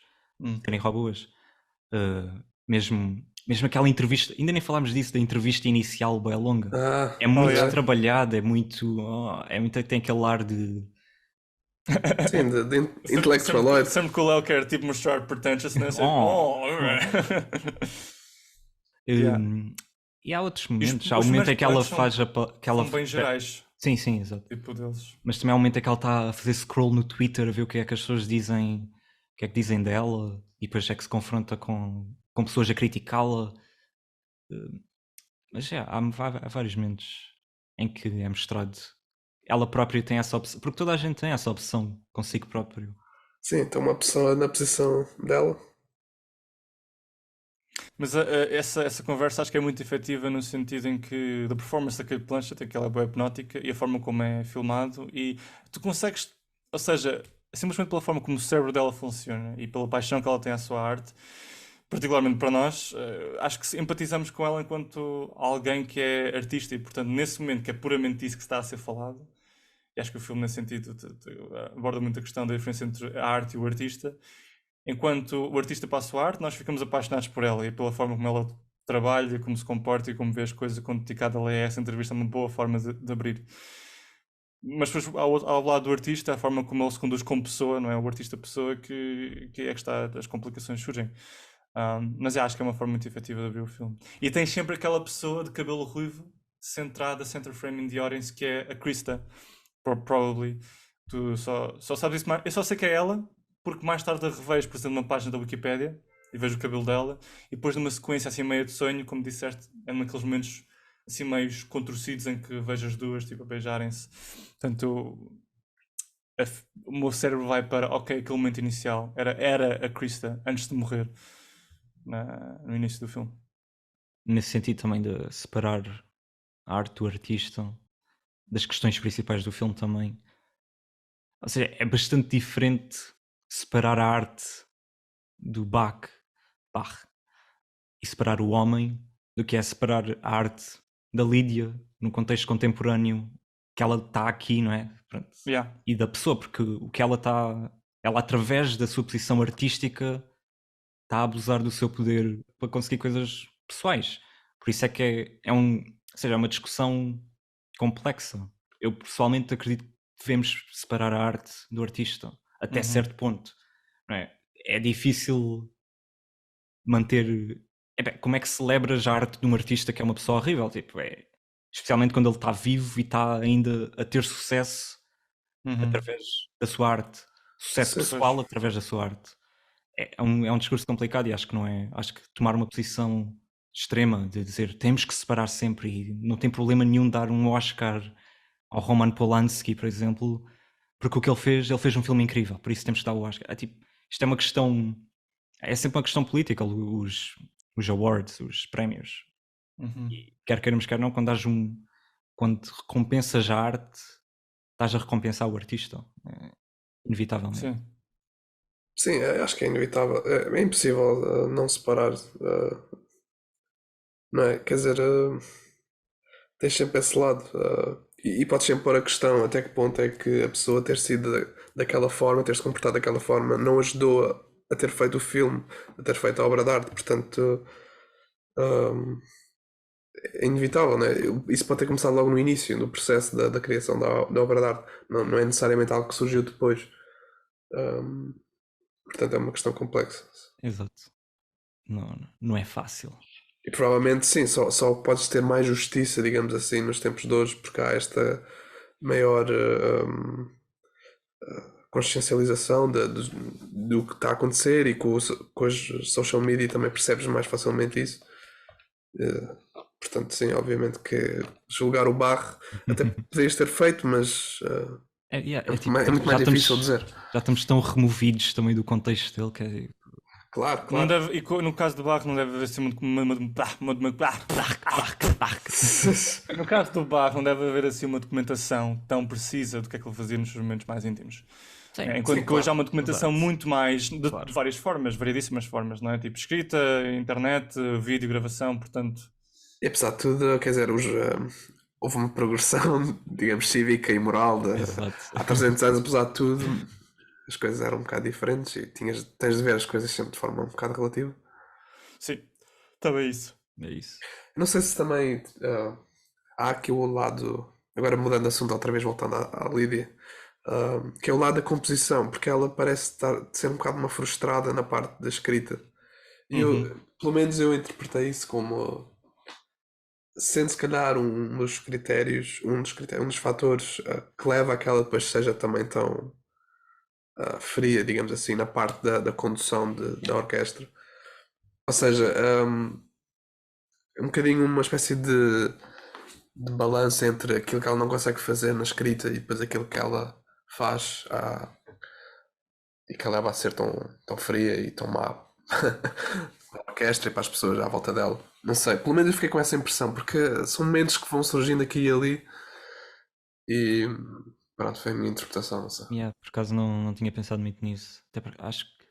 serem robôs. Mesmo aquela entrevista, ainda nem falámos disso, da entrevista inicial bem longa. É muito yeah. trabalhado, é muito. Tem aquele ar de. Sim, de intelectualoid. Sempre que o Léo quer tipo mostrar pretentiousness. Yeah. E há outros Os momentos. Há o momento em que ela primeiros faz que ela são bem gerais, Sim, exato. tipo deles. Mas também há um momento em que ela está a fazer scroll no Twitter a ver o que é que as pessoas dizem, o que é que dizem dela, e depois é que se confronta com pessoas a criticá-la. Mas há vários momentos em que é mostrado. Ela própria tem essa opção, porque toda a gente tem essa opção consigo próprio. Sim, então uma pessoa na posição dela. Mas essa conversa acho que é muito efetiva no sentido em que da performance da Cate Blanchett, é que ela é bem hipnótica, e a forma como é filmado, e tu consegues, ou seja, simplesmente pela forma como o cérebro dela funciona e pela paixão que ela tem à sua arte, particularmente para nós, acho que empatizamos com ela enquanto alguém que é artista, e portanto nesse momento que é puramente isso que está a ser falado, e acho que o filme nesse sentido aborda muito a questão da diferença entre a arte e o artista. Enquanto o artista passa a arte, nós ficamos apaixonados por ela e pela forma como ela trabalha, como se comporta e como vê as coisas, quando dedicada ela é essa entrevista, é uma boa forma de abrir. Mas depois, ao lado do artista, a forma como ele se conduz como pessoa, não é? O artista pessoa que é que está, as complicações surgem. Mas eu acho que é uma forma muito efetiva de abrir o filme. E tem sempre aquela pessoa de cabelo ruivo, centrada, center frame in the audience, que é a Krista. Probably. Tu só sabes isso mais. Eu só sei que é ela, porque mais tarde a revejo, por exemplo, numa página da Wikipédia e vejo o cabelo dela, e depois numa sequência assim meio de sonho, como disseste, é naqueles momentos assim meios contorcidos em que vejo as duas tipo a beijarem-se. Portanto, o meu cérebro vai para, ok, aquele momento inicial era a Krista antes de morrer no início do filme. Nesse sentido também de separar a arte do artista das questões principais do filme também. Ou seja, é bastante diferente separar a arte do Bach e separar o homem do que é separar a arte da Lídia no contexto contemporâneo que ela está aqui, não é? Pronto. Yeah. E da pessoa, porque o que ela está, ela através da sua posição artística está a abusar do seu poder para conseguir coisas pessoais. Por isso é que é ou seja, é uma discussão complexa. Eu pessoalmente acredito que devemos separar a arte do artista até certo ponto. Não é? É difícil manter. Como é que celebras a arte de um artista que é uma pessoa horrível? Tipo, especialmente quando ele está vivo e está ainda a ter sucesso através da sua arte, sucesso pessoal através da sua arte. É um discurso complicado e acho que não é. Acho que tomar uma posição extrema de dizer temos que separar sempre e não tem problema nenhum de dar um Oscar ao Roman Polanski, por exemplo, porque o que ele fez um filme incrível, por isso temos que dar o Oscar. Isto é uma questão, é sempre uma questão política, os awards, os prémios. E quer queiramos, quer não, quando recompensas a arte, estás a recompensar o artista, inevitavelmente. Sim, acho que é inevitável. É impossível não separar. Não é? Quer dizer, tens sempre esse lado. E podes sempre pôr a questão até que ponto é que a pessoa ter sido daquela forma, ter se comportado daquela forma, não ajudou a ter feito o filme, a ter feito a obra de arte. Portanto, é inevitável, né? Isso pode ter começado logo no início, no processo da criação da obra de arte. Não é necessariamente algo que surgiu depois. Portanto, é uma questão complexa. Exato. Não é fácil. E provavelmente sim, só podes ter mais justiça, digamos assim, nos tempos de hoje, porque há esta maior consciencialização do que está a acontecer, e com as social media também percebes mais facilmente isso. Portanto, sim, obviamente que julgar o Barre até podias ter feito, mas é muito mais difícil dizer. Já estamos tão removidos também do contexto dele que é. Claro. Não deve, e no caso do Barro não deve haver assim no caso do Barro não deve haver assim uma documentação tão precisa do que é que ele fazia nos seus momentos mais íntimos. Enquanto que hoje há uma documentação muito mais de várias formas, variedíssimas formas, não é? Tipo escrita, internet, vídeo, gravação, portanto. E apesar de tudo, quer dizer, houve uma progressão, digamos, cívica e moral há 300 anos, apesar de tudo. As coisas eram um bocado diferentes e tens de ver as coisas sempre de forma um bocado relativa. Sim, também isso. É isso. Não sei se também há aqui o lado, agora mudando de assunto outra vez, voltando à Lídia, que é o lado da composição, porque ela parece ser um bocado uma frustrada na parte da escrita. E Uhum. pelo menos eu interpretei isso como sendo se calhar um dos fatores que leva a que ela depois seja também tão fria, digamos assim, na parte da condução da orquestra. Ou seja, é um bocadinho uma espécie de balanço entre aquilo que ela não consegue fazer na escrita e depois aquilo que ela faz e que ela leva a ser tão fria e tão má para a orquestra e para as pessoas à volta dela. Não sei, pelo menos eu fiquei com essa impressão, porque são momentos que vão surgindo aqui e ali e pronto, foi a minha interpretação, não sei. Yeah, por acaso não tinha pensado muito nisso. Até porque acho que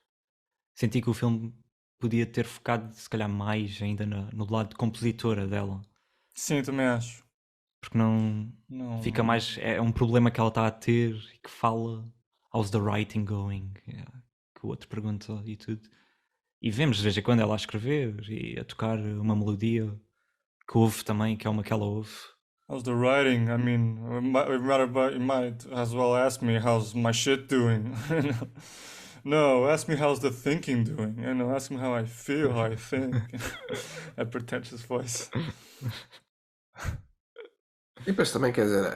senti que o filme podia ter focado, se calhar, mais ainda no lado de compositora dela. Sim, também acho. Porque não fica Não. mais. É um problema que ela está a ter e que fala. How's the writing going? Yeah, que o outro pergunta e tudo. E vemos de vez em quando ela a escrever e a tocar uma melodia que ouve também, que é uma que ela ouve. How's the writing? I mean, you might as well ask me how's my shit doing. No, ask me how's the thinking doing. Ask me how I feel, how I think. A pretentious voice. E depois também, quer dizer,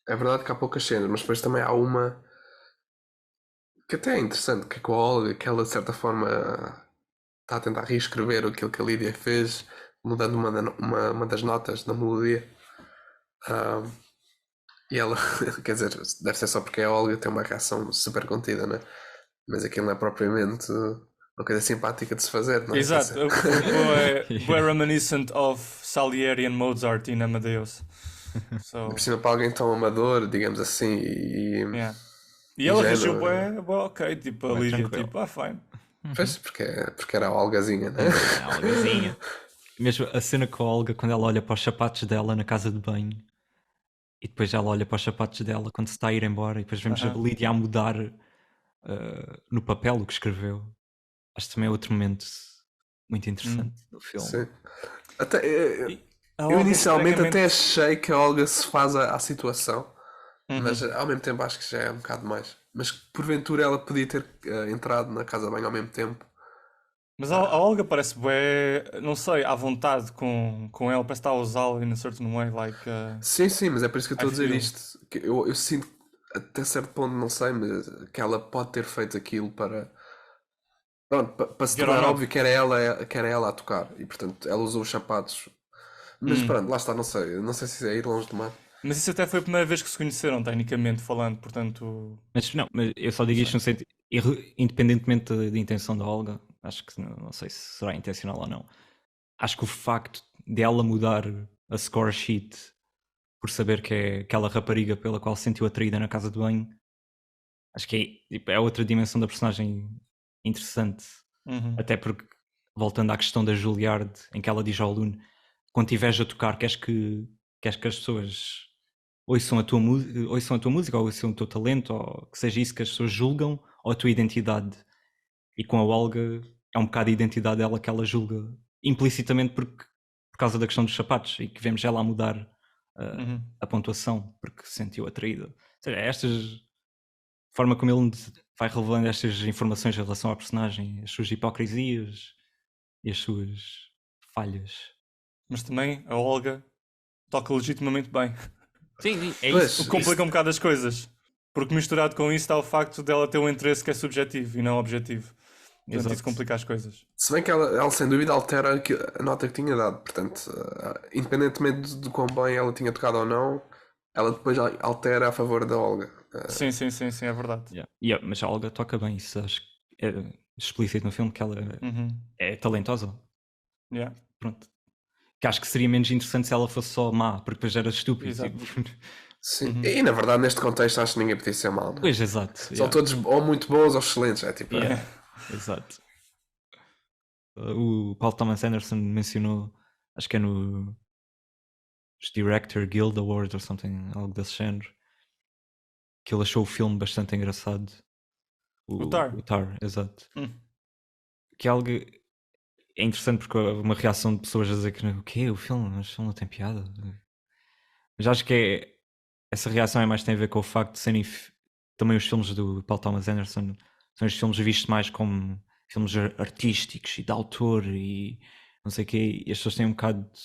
é verdade que há poucas cenas, mas depois também há uma que até é interessante, que é com a Olga, que ela de certa forma está a tentar reescrever aquilo que a Lídia fez, mudando uma das notas da melodia. Ah, e ela, quer dizer, deve ser só porque a Olga tem uma reação super contida, né? Mas aquilo não é propriamente uma coisa simpática de se fazer, não é? Quer Exato, dizer, bué reminiscent of Salieri and Mozart in Amadeus. por So, cima para alguém tão amador, digamos assim, yeah. E e ela reagiu ingênuo. bué ok, tipo, a Bué Lídia, tranquilo. tipo, fine. Fez porque era a Olgazinha, né? É a Olgazinha. Mesmo a cena com a Olga, quando ela olha para os sapatos dela na casa de banho e depois ela olha para os sapatos dela quando se está a ir embora e depois vemos a Aham. Lídia a mudar no papel o que escreveu. Acho que também é outro momento muito interessante do filme. Sim. Até, E a eu Olga é inicialmente até estranhamente. achei que a Olga se faz à situação, mas Uhum. ao mesmo tempo acho que já é um bocado mais. Mas que porventura ela podia ter entrado na casa de banho ao mesmo tempo. Mas a Olga parece bué, não sei, à vontade com ela, parece estar a usá-la in a certain way, like, Sim, sim, mas é por isso que eu I estou a dizer feel. isto. Que eu sinto até certo ponto, não sei, mas que ela pode ter feito aquilo pronto, para se Get on tornar up. óbvio que era ela a tocar. E portanto ela usou os sapatos. Mas Hum. pronto, lá está, não sei se é ir longe demais. Mas isso até foi a primeira vez que se conheceram, tecnicamente falando, portanto, Mas não, mas eu só não digo sei. isto no sentido, independentemente da intenção da Olga, acho que não sei se será intencional ou não. Acho que o facto de ela mudar a score sheet por saber que é aquela rapariga pela qual se sentiu atraída na casa de banho, acho que tipo, é outra dimensão da personagem interessante. Uhum. Até porque, voltando à questão da Juilliard, em que ela diz ao aluno: quando estiveres a tocar, queres que as pessoas ouçam ouçam a tua música, ou ouçam o teu talento, ou que seja isso que as pessoas julgam, ou a tua identidade. E com a Olga é um bocado a identidade dela que ela julga implicitamente por causa da questão dos sapatos, e que vemos ela a mudar Uhum. a pontuação porque se sentiu atraída. Ou seja, forma como ele vai revelando estas informações em relação à personagem, as suas hipocrisias e as suas falhas. Mas também a Olga toca legitimamente bem. Sim, é Pois, O que complica um bocado as coisas. Porque misturado com isso está o facto dela ter um interesse que é subjetivo e não objetivo. Portanto, isso Exato. complica as coisas. se bem que ela sem dúvida altera a nota que tinha dado. Portanto, independentemente de quão bem ela tinha tocado ou não, ela depois altera a favor da Olga. Sim, sim, sim, sim, é verdade. Mas a Olga toca bem, isso acho que é explícito no filme que ela Uhum. é talentosa. Yeah. Pronto. Que acho que seria menos interessante se ela fosse só má, porque depois era estúpido. Exato. Tipo. Sim. E na verdade, neste contexto, acho que ninguém podia ser mal. Não é? Pois, exato. São todos ou muito bons ou excelentes. É tipo. Yeah, exato. O Paul Thomas Anderson mencionou, acho que é no Director Guild Awards ou something, algo desse género, que ele achou o filme bastante engraçado. O Tar. O Tar, exato. Hum. Que é algo. é interessante porque há uma reação de pessoas a dizer que o quê? O filme? Mas o filme não tem piada. Mas acho que essa reação é mais tem a ver com o facto de serem também os filmes do Paul Thomas Anderson são os filmes vistos mais como filmes artísticos e de autor e não sei o quê, e as pessoas têm um bocado de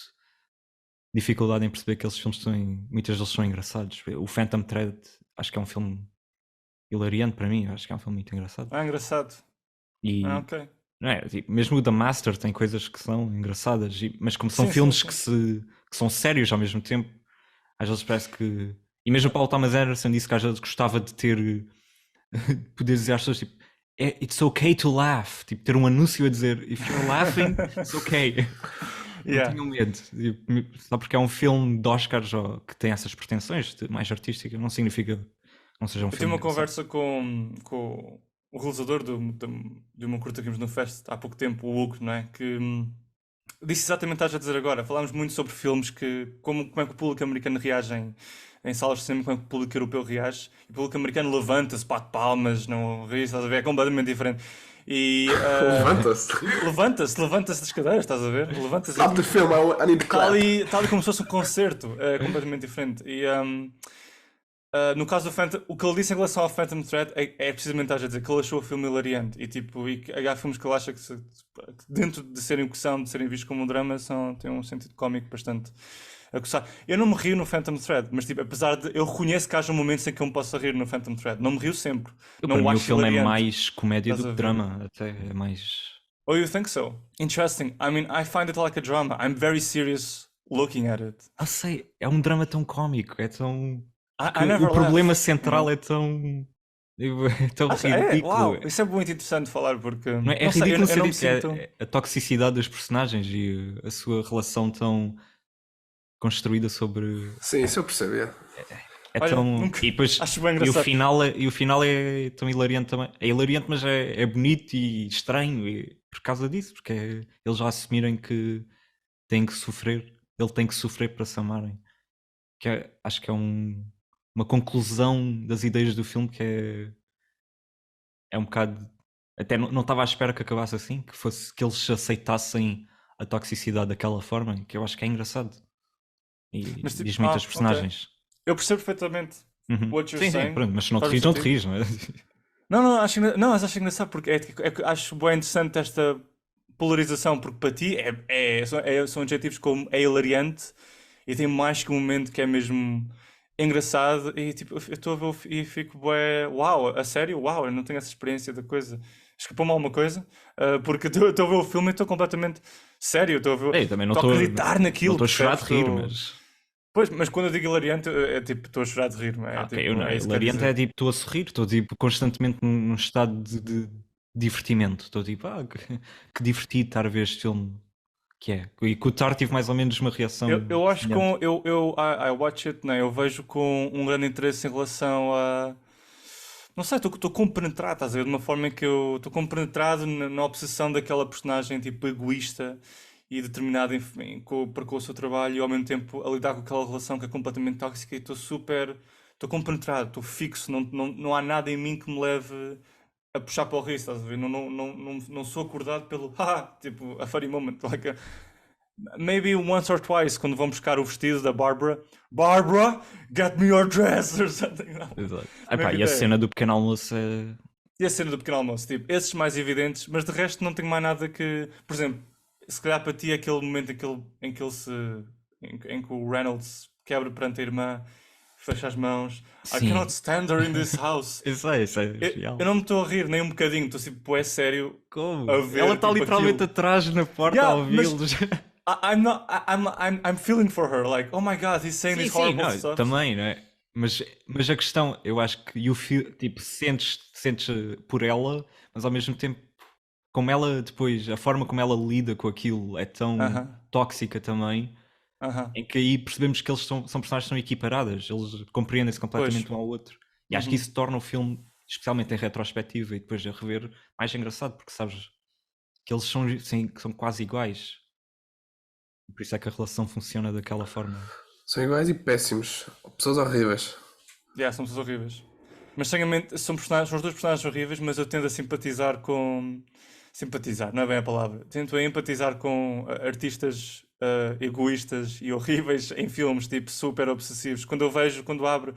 dificuldade em perceber que esses filmes muitas deles são engraçados. O Phantom Thread acho que é um filme hilariante para mim, acho que é um filme muito engraçado. Ah, engraçado. E Ok. não é, tipo, mesmo o The Master tem coisas que são engraçadas, mas como são Sim, filmes sim. que são sérios ao mesmo tempo, às vezes parece que. E mesmo o Paul Thomas Anderson disse que às vezes gostava de ter. Poder dizer às pessoas tipo. It's okay to laugh. Tipo, ter um anúncio a dizer if you're laughing, it's okay. Não Yeah. tenham medo. Tipo, só porque é um filme de Oscars ou que tem essas pretensões mais artísticas, não significa que não seja um Eu tive filme uma engraçado. conversa com o realizador de uma curta que vimos no Fest há pouco tempo, o Hugo, não é? Que disse exatamente o que estás a dizer agora. Falámos muito sobre filmes, como é que o público americano reage em salas de cinema, como é que o público europeu reage. E o público americano levanta-se, bate palmas, não ri, estás a ver? É completamente diferente. E Levanta-se. levanta-se das cadeiras, estás a ver? Levanta-se. Stop the film, I need to Está clap. ali como se fosse um concerto, é completamente diferente. E no caso do Phantom, o que ele disse em relação ao Phantom Thread é precisamente estás a dizer que ele achou o filme hilariante. E tipo, há filmes que ele acha que dentro de serem o que são, de serem vistos como um drama, têm um sentido cómico bastante aguçado. Eu não me rio no Phantom Thread, mas tipo, apesar de. Eu reconheço que haja momentos em que eu me possa rir no Phantom Thread. Não me rio sempre. Para Não mim o o acho filme é hilariante. mais comédia Estás do a que ver? drama, até é mais. Oh, you think so? Interesting. I mean, I find it like a drama. I'm very serious looking at it. Não sei, é um drama tão cómico, é tão. I never O problema laugh, central you know? é tão. É tão É, ridículo. uau, isso é muito interessante falar porque Não é, é não sei, ridículo eu não me ser sinto. a toxicidade dos personagens e a sua relação tão construída sobre. Sim, isso eu percebo, yeah. É Olha, tão. nunca. E depois. Acho bem E engraçado. o final é tão hilariante também. É hilariante, mas é bonito e estranho por causa disso, porque eles já assumirem que têm que sofrer. Ele tem que sofrer para se amarem. Acho que é uma conclusão das ideias do filme que é um bocado. Até não estava à espera que acabasse assim, que eles aceitassem a toxicidade daquela forma, que eu acho que é engraçado. E Mas tipo, diz muitas ok. personagens. Eu percebo perfeitamente Uhum. what you're Sim, saying. pronto, mas se não te Faz ris, não te sentido. ris, não é? Não, mas acho engraçado porque é que acho bem interessante esta polarização, porque para ti são adjetivos como é hilariante e tem mais que um momento que é mesmo engraçado e tipo, eu estou a ver e fico bué, uau, a sério? Uau, eu não tenho essa experiência da coisa. Escapou-me alguma coisa, porque eu estou a ver o filme e estou completamente sério, Ei, também não estou a estou acreditar não naquilo. estou a chorar de percebes? rir, mas. Pois, mas quando eu digo hilariante, é tipo, estou a chorar de rir, não é? Ok, Tipo, eu não. é isso que quer Hilariante dizer. é tipo, estou a sorrir, estou tipo, constantemente num estado de divertimento. Estou tipo, que divertido estar a ver este filme que é. E com o Tar tive mais ou menos uma reação Eu acho semelhante. I watch it, né? Eu vejo com um grande interesse em relação a. Não sei, estou compenetrado, estás a ver? De uma forma em que eu estou compenetrado na obsessão daquela personagem tipo egoísta e determinada para com o seu trabalho e ao mesmo tempo a lidar com aquela relação que é completamente tóxica e estou compenetrado, estou fixo, não há nada em mim que me leve a puxar para o riso, estás a ver? Não sou acordado pelo haha, tipo, a funny moment, like maybe once or twice quando vão buscar o vestido da Barbara. Barbara, get me your dress or something. Exato. Maybe E a there. cena do pequeno almoço é. E a cena do pequeno almoço, tipo, esses mais evidentes, mas de resto não tenho mais nada que. Por exemplo, se calhar para ti é aquele momento em que ele se. Em que o Reynolds quebra perante a irmã, fecha as mãos. I Sim. cannot stand her in this house. Isso é real. Eu não me estou a rir nem um bocadinho, estou tipo, é sério. Como? A ver, Ela está tipo, literalmente aquilo. atrás na porta Yeah, a ouvi-los. I'm feeling for her, like, oh my god, he's saying Sim, this sim, horrible não, stuff. também, não é? Mas a questão, eu acho que tipo, sentes por ela, mas ao mesmo tempo, como ela depois, a forma como ela lida com aquilo é tão Aham. tóxica também, Aham. em que aí percebemos que eles são personagens que são equiparadas, eles compreendem-se completamente Pois. um ao outro. E acho que Uhum. isso torna o filme, especialmente em retrospectiva e depois a rever, mais engraçado, porque sabes que eles são, sim, que são quase iguais. Por isso é que a relação funciona daquela forma. São iguais e péssimos. Pessoas horríveis. Yeah, são pessoas horríveis. Mas sem a mente, são os dois personagens horríveis, mas eu tendo a simpatizar com. simpatizar, não é bem a palavra. Tento empatizar com artistas egoístas e horríveis em filmes, tipo, super obsessivos. Quando abro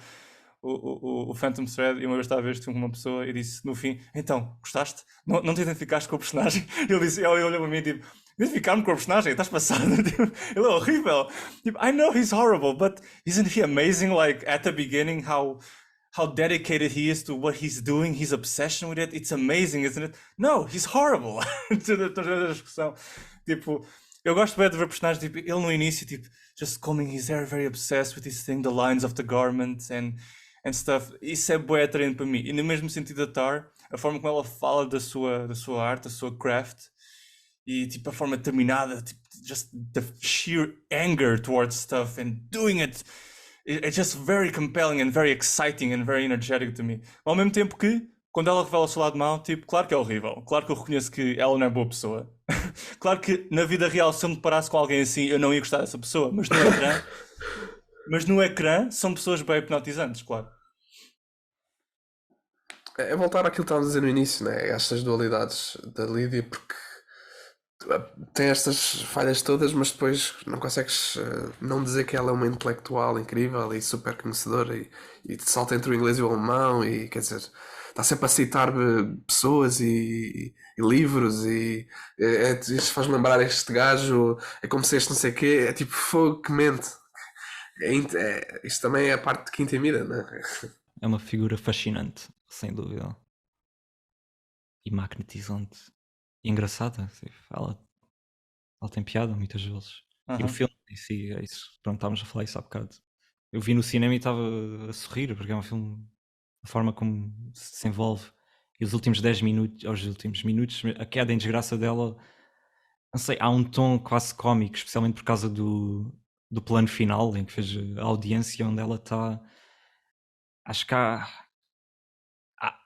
o Phantom Thread, e uma vez estava a ver isto com uma pessoa e disse no fim: Então, gostaste? Não te identificaste com o personagem? Ele olhou para mim tipo: Identificar-me com o personagem? Estás passado? Tipo, ele é horrível. Tipo, I know he's horrible, but isn't he amazing? Like, at the beginning, how dedicated he is to what he's doing, his obsession with it, it's amazing, isn't it? No, he's horrible. Toda a discussão. Tipo, eu gosto bem de ver personagens, tipo, ele no início, tipo, just combing his hair, very obsessed with his thing, the lines of the garment and stuff. Isso é bué atraente para mim. E no mesmo sentido da Tar, a forma como ela fala da sua arte, da sua craft, e tipo a forma determinada, tipo, just the sheer anger towards stuff and doing it. It's just very compelling and very exciting and very energetic to me. Ao mesmo tempo que, quando ela revela o seu lado mau, tipo, claro que é horrível. Claro que eu reconheço que ela não é boa pessoa. Claro que na vida real, se eu me deparasse com alguém assim, eu não ia gostar dessa pessoa. Mas no ecrã são pessoas bem hipnotizantes, claro. É voltar àquilo que estávamos a dizer no início, né? Estas dualidades da Lídia, porque tem estas falhas todas, mas depois não consegues não dizer que ela é uma intelectual incrível e super conhecedora e salta entre o inglês e o alemão e quer dizer, está sempre a citar pessoas e livros e isto faz lembrar este gajo, é como se este não sei o quê, é tipo fogo que mente. Isto também é a parte que intimida, não é? É uma figura fascinante, sem dúvida. E magnetizante. E engraçada. Assim, ela tem piada muitas vezes. E o filme em si, é isso. Pronto, estávamos a falar isso há bocado. Eu vi no cinema e estava a sorrir, porque é um filme, a forma como se desenvolve. E os últimos 10 minutos, a queda em desgraça dela, não sei, há um tom quase cómico, especialmente por causa do plano final, em que fez a audiência, onde ela está. Acho que há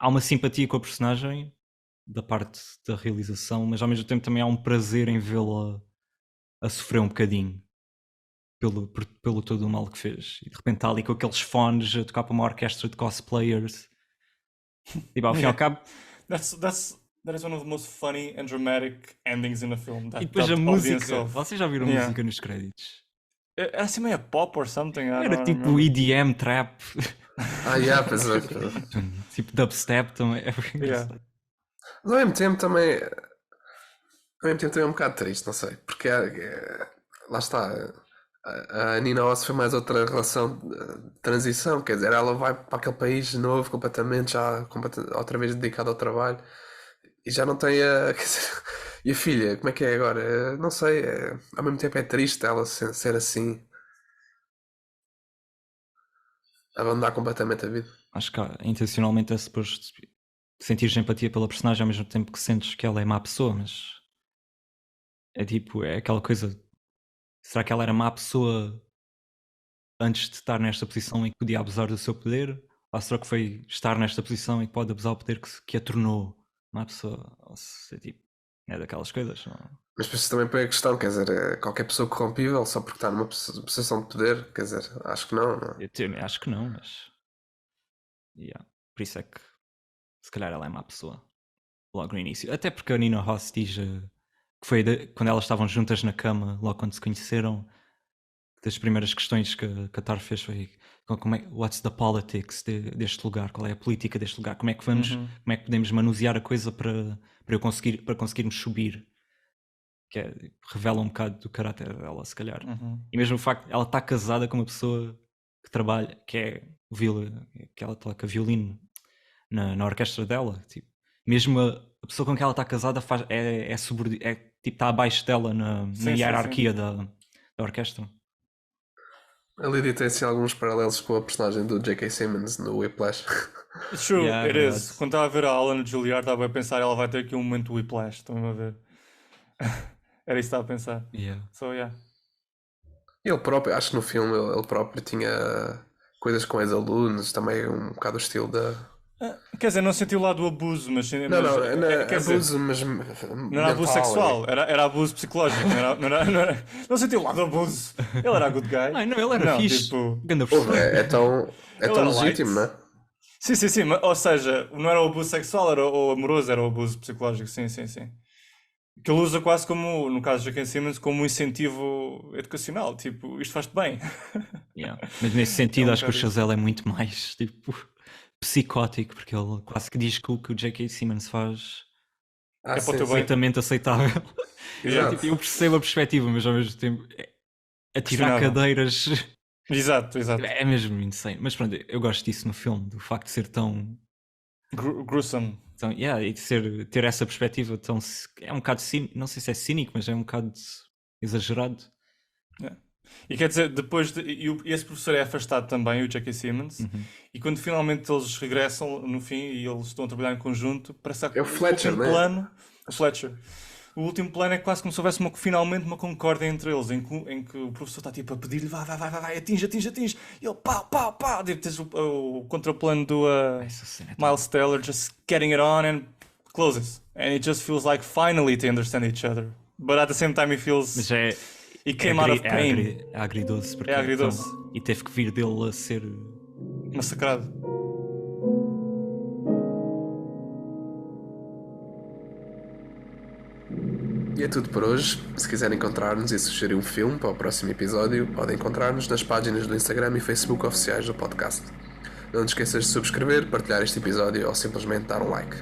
uma simpatia com a personagem da parte da realização, mas ao mesmo tempo também há um prazer em vê-la a sofrer um bocadinho pelo todo o mal que fez. E de repente está ali com aqueles fones a tocar para uma orquestra de cosplayers. E ao fim e ao cabo. That is one of the most funny and dramatic endings in a film. E depois a música. Vocês já viram a música nos créditos? Era assim meio pop or something. Era tipo EDM, trap. Yeah, pois é. Tipo dubstep também. É engraçado. Mas ao mesmo tempo também é um bocado triste, não sei, porque lá está, a Nina Oss foi mais outra relação de transição, quer dizer, ela vai para aquele país novo completamente, outra vez dedicada ao trabalho e já não tem quer dizer, e a filha, como é que é agora? Não sei, ao mesmo tempo é triste ela ser assim, abandonar completamente a vida. Acho que intencionalmente é suposto sentir empatia pela personagem ao mesmo tempo que sentes que ela é má pessoa, mas é tipo, é aquela coisa, será que ela era má pessoa antes de estar nesta posição em que podia abusar do seu poder? Ou será que foi estar nesta posição em que pode abusar do poder que a tornou má pessoa? Ou se, tipo, é daquelas coisas, não? Mas depois também põe a questão, quer dizer, qualquer pessoa corrompível só porque está numa posição de poder, quer dizer, acho que não. Eu acho que não, mas por isso é que se calhar ela é má pessoa logo no início. Até porque a Nina Hoss diz que foi quando elas estavam juntas na cama, logo quando se conheceram, das primeiras questões que a Tar fez foi what's the politics deste lugar, qual é a política deste lugar, como é que como é que podemos manusear a coisa para conseguirmos subir, que revela um bocado do caráter dela, se calhar. E mesmo o facto de ela estar casada com uma pessoa que trabalha, que ela toca violino na orquestra dela, tipo, mesmo a pessoa com quem ela está casada tipo, está abaixo dela na hierarquia da orquestra. A Lydia tem assim alguns paralelos com a personagem do J.K. Simmons no Whiplash. It's true, it is. Quando estava a ver a Alan Juilliard, estava a pensar, ela vai ter aqui um momento Whiplash, estão a ver? Era isso que estava a pensar. Ele próprio, acho que no filme ele próprio tinha coisas com ex-alunos, também um bocado o estilo da... Quer dizer, não senti o lado do abuso, mas... Não é abuso, mas não era abuso sexual, era abuso psicológico. Não senti o lado do abuso. Ele era good guy. Não, ele era fixe. Tipo... É tão legítimo, não é? Sim, ou seja, não era o abuso sexual, era o amoroso, era o abuso psicológico, sim. Que ele usa quase como, no caso de J.K. Simmons, como um incentivo educacional. Tipo, isto faz-te bem. Yeah. Mas nesse sentido, acho que o bocado isso. Chazelle é muito mais tipo psicótico, porque ele quase que diz que o que o J.K. Simmons faz Ah, É para o sim, teu sim. bem. perfeitamente aceitável. Exato. Tipo, eu percebo a perspectiva, mas ao mesmo tempo atirar Questionável. cadeiras Exato, exato. é mesmo insane. Mas pronto, eu gosto disso no filme, do facto de ser tão. Gruesome. Yeah, e de ter essa perspectiva tão. É um bocado cínico, não sei se é cínico, mas é um bocado exagerado. Yeah. E quer dizer, e esse professor é afastado também, o J.K. Simmons, Uhum. e quando finalmente eles regressam no fim e eles estão a trabalhar em conjunto, parece que É o Fletcher, último né? plano, o Fletcher, o último plano é quase como se houvesse finalmente uma concórdia entre eles, em que o professor está tipo a pedir-lhe vai, atinge, e ele pá, tipo, tens o contraplano do Essa cena é tão- Miles Teller just getting it on and closes, and it just feels like finally they understand each other, but at the same time he feels Mas é. he came out of pain. É agridoce, porque É agridoce. e teve que vir dele a ser. Massacrado. E é tudo por hoje. Se quiserem encontrar-nos e sugerir um filme para o próximo episódio, podem encontrar-nos nas páginas do Instagram e Facebook oficiais do podcast. Não te esqueças de subscrever, partilhar este episódio ou simplesmente dar um like.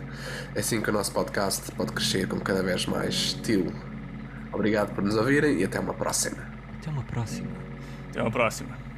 É assim que o nosso podcast pode crescer com cada vez mais estilo. Obrigado por nos ouvirem e até uma próxima. Até uma próxima. Até uma próxima.